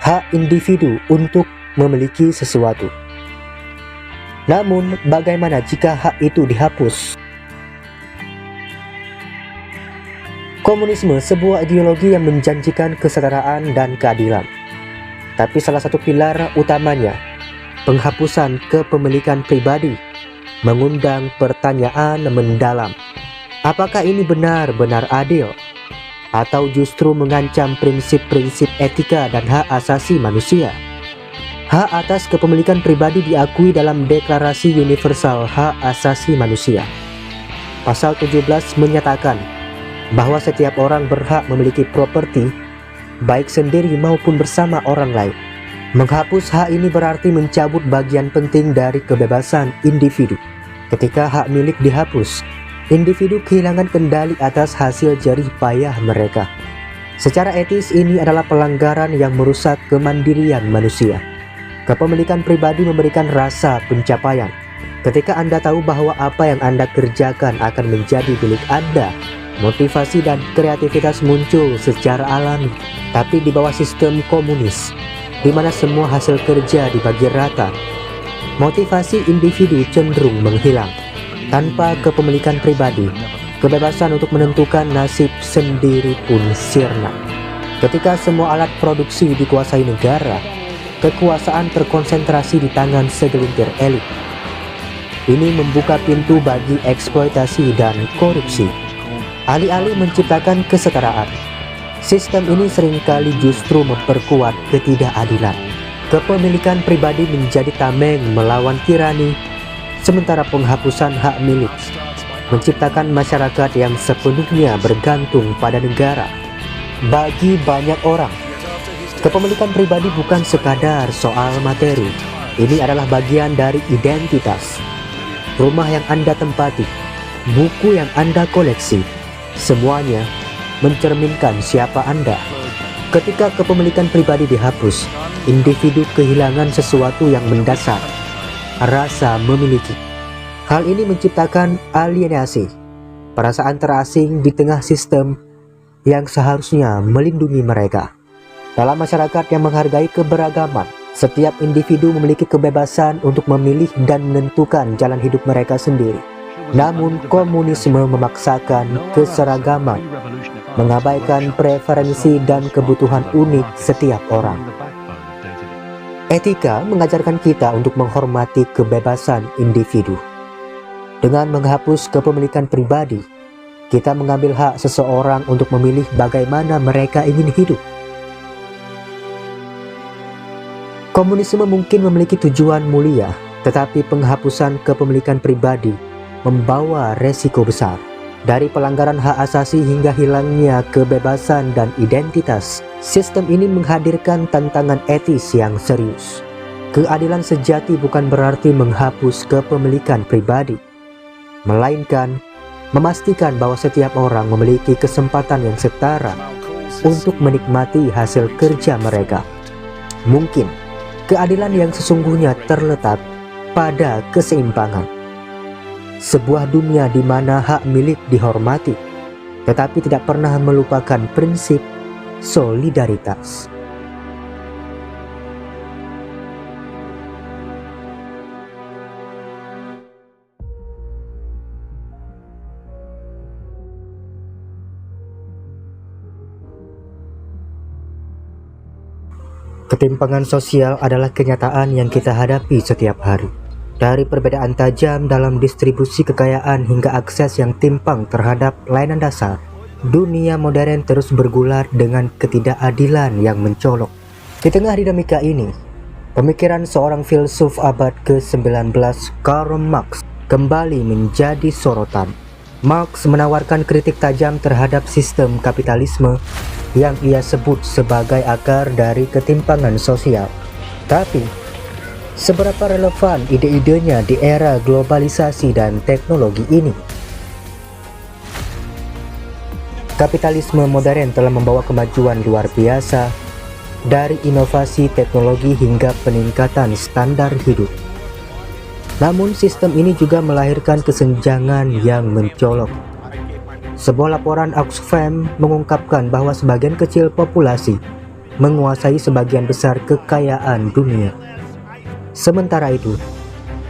hak individu untuk memiliki sesuatu. Namun, bagaimana jika hak itu dihapus? Komunisme sebuah ideologi yang menjanjikan kesetaraan dan keadilan. Tapi salah satu pilar utamanya, penghapusan kepemilikan pribadi, mengundang pertanyaan mendalam. Apakah ini benar-benar adil? Atau justru mengancam prinsip-prinsip etika dan hak asasi manusia? Hak atas kepemilikan pribadi diakui dalam Deklarasi Universal Hak Asasi Manusia. Pasal 17 menyatakan bahwa setiap orang berhak memiliki properti, baik sendiri maupun bersama orang lain. Menghapus hak ini berarti mencabut bagian penting dari kebebasan individu. Ketika hak milik dihapus, individu kehilangan kendali atas hasil jerih payah mereka. Secara etis, ini adalah pelanggaran yang merusak kemandirian manusia. Kepemilikan pribadi memberikan rasa pencapaian. Ketika Anda tahu bahwa apa yang Anda kerjakan akan menjadi milik Anda, motivasi dan kreativitas muncul secara alami. Tapi di bawah sistem komunis, di mana semua hasil kerja dibagi rata, motivasi individu cenderung menghilang. Tanpa kepemilikan pribadi, kebebasan untuk menentukan nasib sendiri pun sirna. Ketika semua alat produksi dikuasai negara, kekuasaan terkonsentrasi di tangan segelintir elit. Ini membuka pintu bagi eksploitasi dan korupsi. Alih-alih menciptakan kesetaraan, sistem ini seringkali justru memperkuat ketidakadilan. Kepemilikan pribadi menjadi tameng melawan tirani, sementara penghapusan hak milik menciptakan masyarakat yang sepenuhnya bergantung pada negara. Bagi banyak orang, kepemilikan pribadi bukan sekadar soal materi. Ini adalah bagian dari identitas. Rumah yang Anda tempati, buku yang Anda koleksi, semuanya mencerminkan siapa Anda. Ketika kepemilikan pribadi dihapus, individu kehilangan sesuatu yang mendasar, rasa memiliki. Hal ini menciptakan alienasi, perasaan terasing di tengah sistem yang seharusnya melindungi mereka. Dalam masyarakat yang menghargai keberagaman, setiap individu memiliki kebebasan untuk memilih dan menentukan jalan hidup mereka sendiri. Namun komunisme memaksakan keseragaman, mengabaikan preferensi dan kebutuhan unik setiap orang. Etika mengajarkan kita untuk menghormati kebebasan individu. Dengan menghapus kepemilikan pribadi, kita mengambil hak seseorang untuk memilih bagaimana mereka ingin hidup. Komunisme mungkin memiliki tujuan mulia, tetapi penghapusan kepemilikan pribadi membawa resiko besar. Dari pelanggaran hak asasi hingga hilangnya kebebasan dan identitas, sistem ini menghadirkan tantangan etis yang serius. Keadilan sejati bukan berarti menghapus kepemilikan pribadi, melainkan memastikan bahwa setiap orang memiliki kesempatan yang setara untuk menikmati hasil kerja mereka. Mungkin keadilan yang sesungguhnya terletak pada keseimbangan. Sebuah dunia di mana hak milik dihormati, tetapi tidak pernah melupakan prinsip solidaritas. Ketimpangan sosial adalah kenyataan yang kita hadapi setiap hari. Dari perbedaan tajam dalam distribusi kekayaan hingga akses yang timpang terhadap layanan dasar, dunia modern terus bergulat dengan ketidakadilan yang mencolok. Di tengah dinamika ini, pemikiran seorang filsuf abad ke-19, Karl Marx, kembali menjadi sorotan. Marx menawarkan kritik tajam terhadap sistem kapitalisme yang ia sebut sebagai akar dari ketimpangan sosial. Tapi, seberapa relevan ide-idenya di era globalisasi dan teknologi ini? Kapitalisme modern telah membawa kemajuan luar biasa, dari inovasi teknologi hingga peningkatan standar hidup. Namun sistem ini juga melahirkan kesenjangan yang mencolok. Sebuah laporan Oxfam mengungkapkan bahwa sebagian kecil populasi menguasai sebagian besar kekayaan dunia. Sementara itu,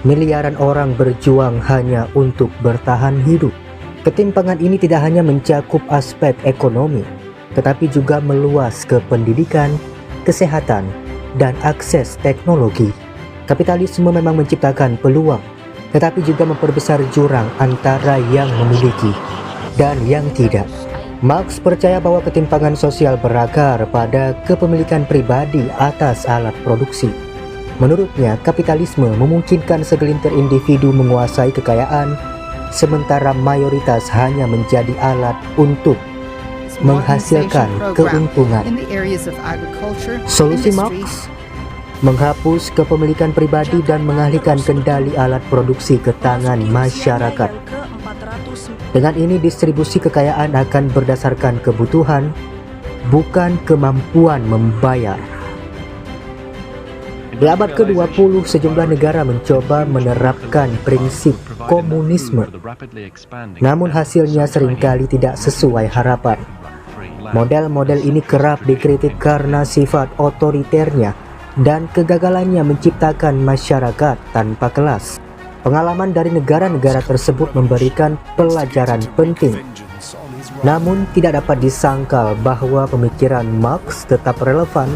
miliaran orang berjuang hanya untuk bertahan hidup. Ketimpangan ini tidak hanya mencakup aspek ekonomi, tetapi juga meluas ke pendidikan, kesehatan, dan akses teknologi. Kapitalisme memang menciptakan peluang, tetapi juga memperbesar jurang antara yang memiliki dan yang tidak. Marx percaya bahwa ketimpangan sosial berakar pada kepemilikan pribadi atas alat produksi. Menurutnya, kapitalisme memungkinkan segelintir individu menguasai kekayaan, sementara mayoritas hanya menjadi alat untuk menghasilkan keuntungan. Solusi Marx menghapus kepemilikan pribadi dan mengalihkan kendali alat produksi ke tangan masyarakat. Dengan ini, distribusi kekayaan akan berdasarkan kebutuhan, bukan kemampuan membayar. Di abad ke-20, sejumlah negara mencoba menerapkan prinsip komunisme. Namun hasilnya seringkali tidak sesuai harapan. Model-model ini kerap dikritik karena sifat otoriternya dan kegagalannya menciptakan masyarakat tanpa kelas. Pengalaman dari negara-negara tersebut memberikan pelajaran penting. Namun tidak dapat disangkal bahwa pemikiran Marx tetap relevan,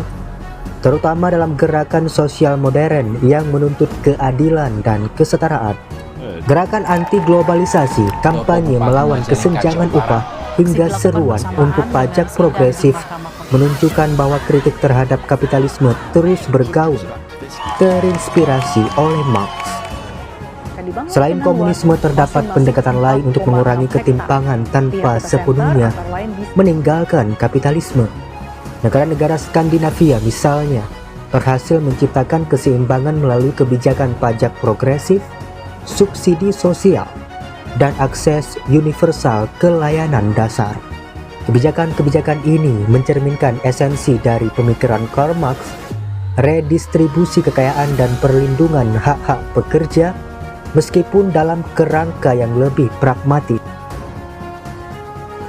terutama dalam gerakan sosial modern yang menuntut keadilan dan kesetaraan. Gerakan anti-globalisasi, kampanye melawan kesenjangan upah, hingga seruan untuk pajak progresif menunjukkan bahwa kritik terhadap kapitalisme terus bergaung, terinspirasi oleh Marx. Selain komunisme, terdapat pendekatan lain untuk mengurangi ketimpangan tanpa sepenuhnya meninggalkan kapitalisme. Negara-negara Skandinavia misalnya berhasil menciptakan keseimbangan melalui kebijakan pajak progresif, subsidi sosial, dan akses universal ke layanan dasar. Kebijakan-kebijakan ini mencerminkan esensi dari pemikiran Karl Marx, redistribusi kekayaan dan perlindungan hak-hak pekerja, meskipun dalam kerangka yang lebih pragmatis.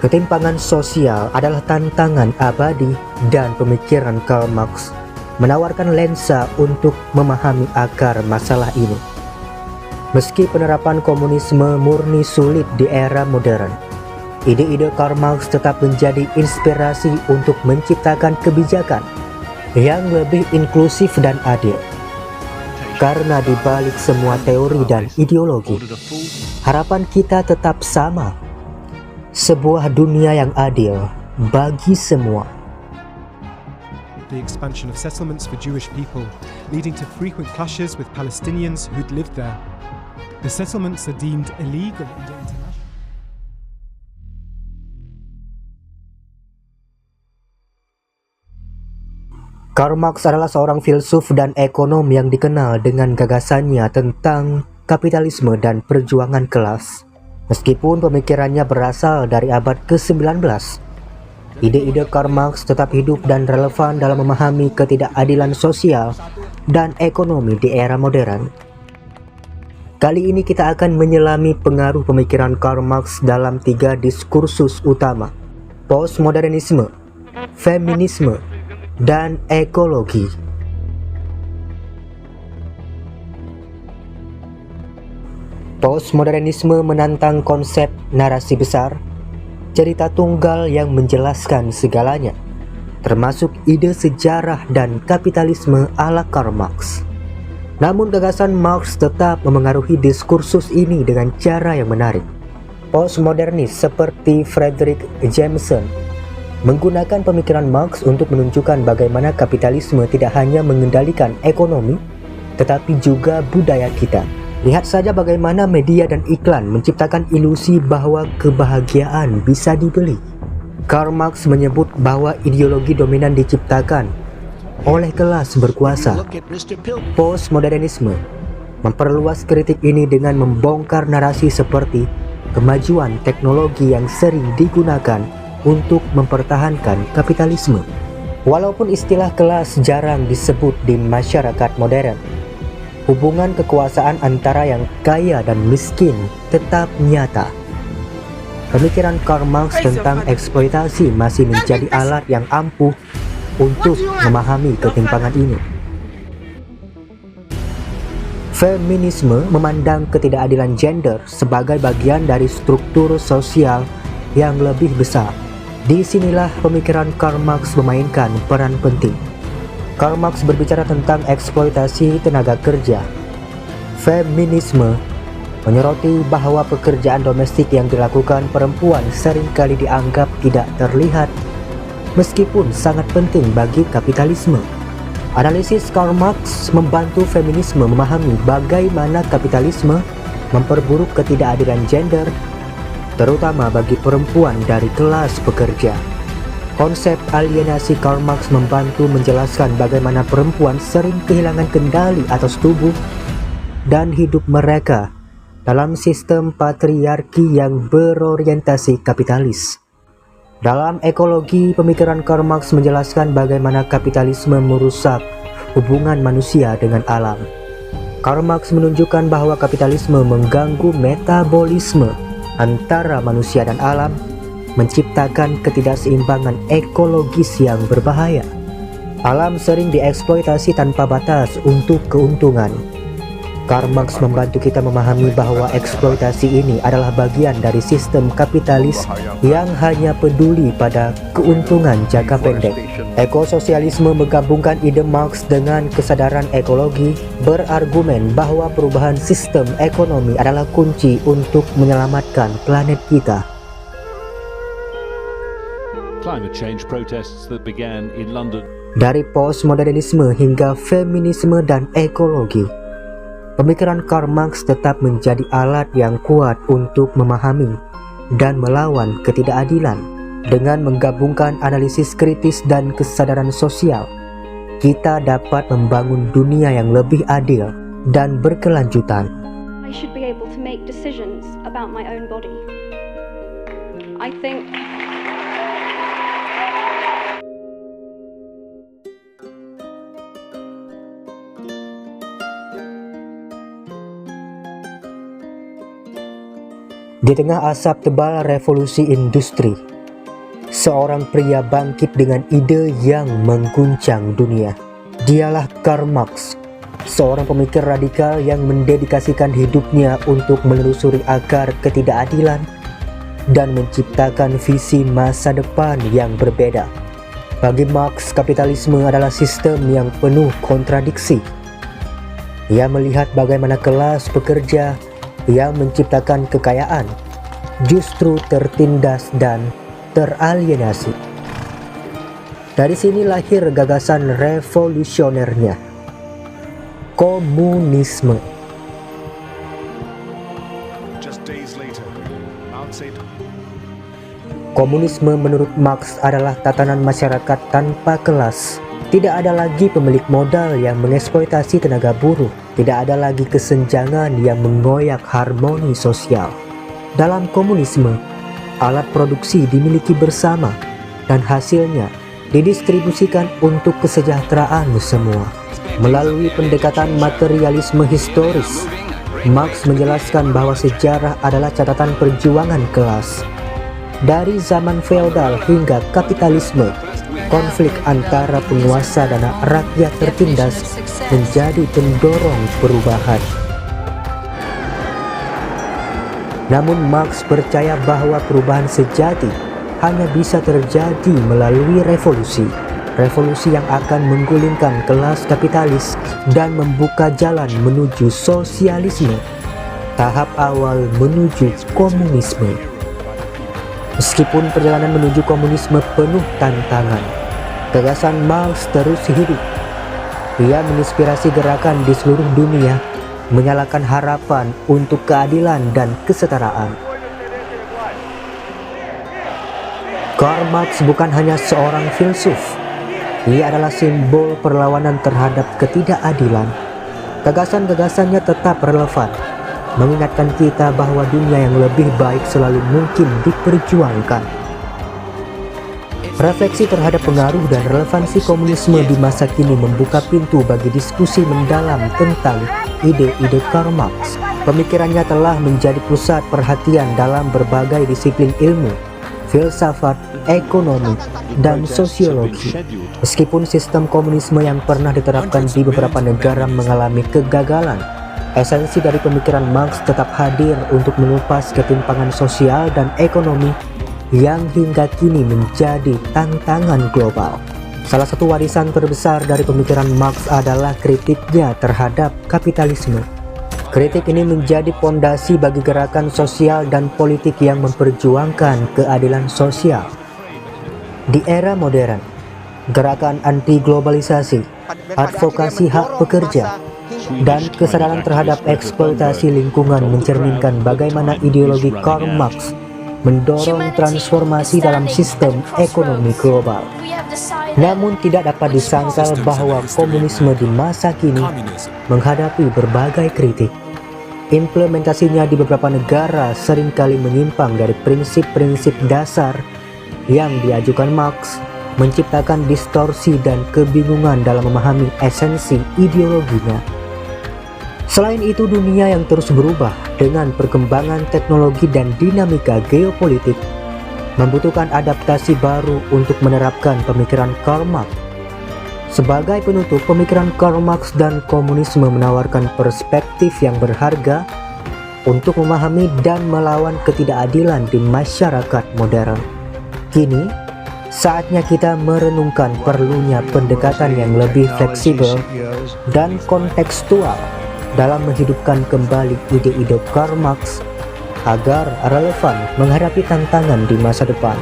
Ketimpangan sosial adalah tantangan abadi dan pemikiran Karl Marx menawarkan lensa untuk memahami akar masalah ini. Meski penerapan komunisme murni sulit di era modern, ide-ide Karl Marx tetap menjadi inspirasi untuk menciptakan kebijakan yang lebih inklusif dan adil. Karena di balik semua teori dan ideologi, harapan kita tetap sama. Sebuah dunia yang adil bagi semua. The expansion of settlements for Jewish people, leading to frequent clashes with Palestinians who'd lived there. The settlements are deemed illegal under international. Karl Marx adalah seorang filsuf dan ekonom yang dikenal dengan gagasannya tentang kapitalisme dan perjuangan kelas. Meskipun pemikirannya berasal dari abad ke-19, ide-ide Karl Marx tetap hidup dan relevan dalam memahami ketidakadilan sosial dan ekonomi di era modern. Kali ini kita akan menyelami pengaruh pemikiran Karl Marx dalam 3 diskursus utama: postmodernisme, feminisme, dan ekologi. Postmodernisme menantang konsep narasi besar, cerita tunggal yang menjelaskan segalanya, termasuk ide sejarah dan kapitalisme ala Karl Marx. Namun gagasan Marx tetap memengaruhi diskursus ini dengan cara yang menarik. Postmodernis seperti Frederick Jameson menggunakan pemikiran Marx untuk menunjukkan bagaimana kapitalisme tidak hanya mengendalikan ekonomi, tetapi juga budaya kita. Lihat saja bagaimana media dan iklan menciptakan ilusi bahwa kebahagiaan bisa dibeli. Karl Marx menyebut bahwa ideologi dominan diciptakan oleh kelas berkuasa. Postmodernisme memperluas kritik ini dengan membongkar narasi seperti kemajuan teknologi yang sering digunakan untuk mempertahankan kapitalisme. Walaupun istilah kelas jarang disebut di masyarakat modern, hubungan kekuasaan antara yang kaya dan miskin tetap nyata. Pemikiran Karl Marx tentang eksploitasi masih menjadi alat yang ampuh untuk memahami ketimpangan ini. Feminisme memandang ketidakadilan gender sebagai bagian dari struktur sosial yang lebih besar. Disinilah pemikiran Karl Marx memainkan peran penting. Karl Marx berbicara tentang eksploitasi tenaga kerja. Feminisme menyoroti bahwa pekerjaan domestik yang dilakukan perempuan seringkali dianggap tidak terlihat, meskipun sangat penting bagi kapitalisme. Analisis Karl Marx membantu feminisme memahami bagaimana kapitalisme memperburuk ketidakadilan gender, terutama bagi perempuan dari kelas pekerja. Konsep alienasi Karl Marx membantu menjelaskan bagaimana perempuan sering kehilangan kendali atas tubuh dan hidup mereka dalam sistem patriarki yang berorientasi kapitalis. Dalam ekologi, pemikiran Karl Marx menjelaskan bagaimana kapitalisme merusak hubungan manusia dengan alam. Karl Marx menunjukkan bahwa kapitalisme mengganggu metabolisme antara manusia dan alam, menciptakan ketidakseimbangan ekologis yang berbahaya. Alam sering dieksploitasi tanpa batas untuk keuntungan. Karl Marx membantu kita memahami bahwa eksploitasi ini adalah bagian dari sistem kapitalis yang hanya peduli pada keuntungan jangka pendek. Ekososialisme menggabungkan ide Marx dengan kesadaran ekologi, berargumen bahwa perubahan sistem ekonomi adalah kunci untuk menyelamatkan planet kita. climate change protests that began in London. Dari postmodernisme hingga feminisme dan ekologi, pemikiran Karl Marx tetap menjadi alat yang kuat untuk memahami dan melawan ketidakadilan. Dengan menggabungkan analisis kritis dan kesadaran sosial, kita dapat membangun dunia yang lebih adil dan berkelanjutan. I should be able to make decisions about my own body. I think di tengah asap tebal revolusi industri, seorang pria bangkit dengan ide yang mengguncang dunia. Dialah Karl Marx, seorang pemikir radikal yang mendedikasikan hidupnya untuk menelusuri akar ketidakadilan dan menciptakan visi masa depan yang berbeda. Bagi Marx, kapitalisme adalah sistem yang penuh kontradiksi. Ia melihat bagaimana kelas pekerja yang menciptakan kekayaan justru tertindas dan teralienasi. Dari sini lahir gagasan revolusionernya, komunisme. Komunisme menurut Marx adalah tatanan masyarakat tanpa kelas. Tidak ada lagi pemilik modal yang mengeksploitasi tenaga buruh. Tidak ada lagi kesenjangan yang mengoyak harmoni sosial. Dalam komunisme, alat produksi dimiliki bersama dan hasilnya didistribusikan untuk kesejahteraan semua. Melalui pendekatan materialisme historis, Marx menjelaskan bahwa sejarah adalah catatan perjuangan kelas. Dari zaman feodal hingga kapitalisme, konflik antara penguasa dan rakyat tertindas menjadi pendorong perubahan. Namun Marx percaya bahwa perubahan sejati hanya bisa terjadi melalui revolusi. Revolusi yang akan menggulingkan kelas kapitalis dan membuka jalan menuju sosialisme. Tahap awal menuju komunisme. Meskipun perjalanan menuju komunisme penuh tantangan, gagasan Marx terus hidup. Ia menginspirasi gerakan di seluruh dunia, menyalakan harapan untuk keadilan dan kesetaraan. Karl Marx bukan hanya seorang filsuf, ia adalah simbol perlawanan terhadap ketidakadilan. Gagasan-gagasannya tetap relevan, mengingatkan kita bahwa dunia yang lebih baik selalu mungkin diperjuangkan. Refleksi terhadap pengaruh dan relevansi komunisme di masa kini membuka pintu bagi diskusi mendalam tentang ide-ide Karl Marx. Pemikirannya telah menjadi pusat perhatian dalam berbagai disiplin ilmu, filsafat, ekonomi, dan sosiologi. Meskipun sistem komunisme yang pernah diterapkan di beberapa negara mengalami kegagalan, esensi dari pemikiran Marx tetap hadir untuk mengupas ketimpangan sosial dan ekonomi yang hingga kini menjadi tantangan global. Salah satu warisan terbesar dari pemikiran Marx adalah kritiknya terhadap kapitalisme. Kritik ini menjadi fondasi bagi gerakan sosial dan politik yang memperjuangkan keadilan sosial. Di era modern, gerakan anti-globalisasi, advokasi hak pekerja, dan kesadaran terhadap eksploitasi lingkungan mencerminkan bagaimana ideologi Karl Marx mendorong transformasi dalam sistem ekonomi global. Namun tidak dapat disangkal bahwa komunisme di masa kini menghadapi berbagai kritik. Implementasinya di beberapa negara seringkali menyimpang dari prinsip-prinsip dasar yang diajukan Marx, menciptakan distorsi dan kebingungan dalam memahami esensi ideologinya. Selain itu, dunia yang terus berubah dengan perkembangan teknologi dan dinamika geopolitik membutuhkan adaptasi baru untuk menerapkan pemikiran Karl Marx. Sebagai penutup, pemikiran Karl Marx dan komunisme menawarkan perspektif yang berharga untuk memahami dan melawan ketidakadilan di masyarakat modern. Kini, saatnya kita merenungkan perlunya pendekatan yang lebih fleksibel dan kontekstual dalam menghidupkan kembali ide-ide Karl Marx agar relevan menghadapi tantangan di masa depan.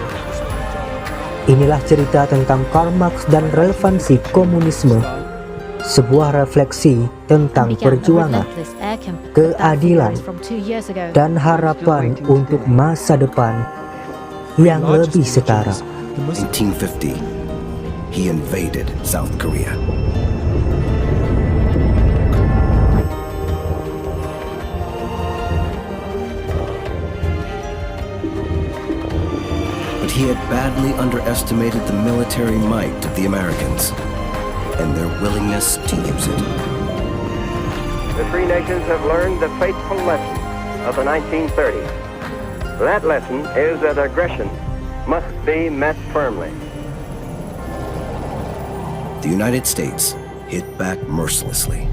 Inilah cerita tentang Karl Marx dan relevansi komunisme, sebuah refleksi tentang perjuangan, keadilan, dan harapan untuk masa depan yang lebih setara. 1950, he invaded South Korea. But he had badly underestimated the military might of the Americans and their willingness to use it. The three nations have learned the fateful lesson of the 1930s. That lesson is that aggression must be met firmly. The United States hit back mercilessly.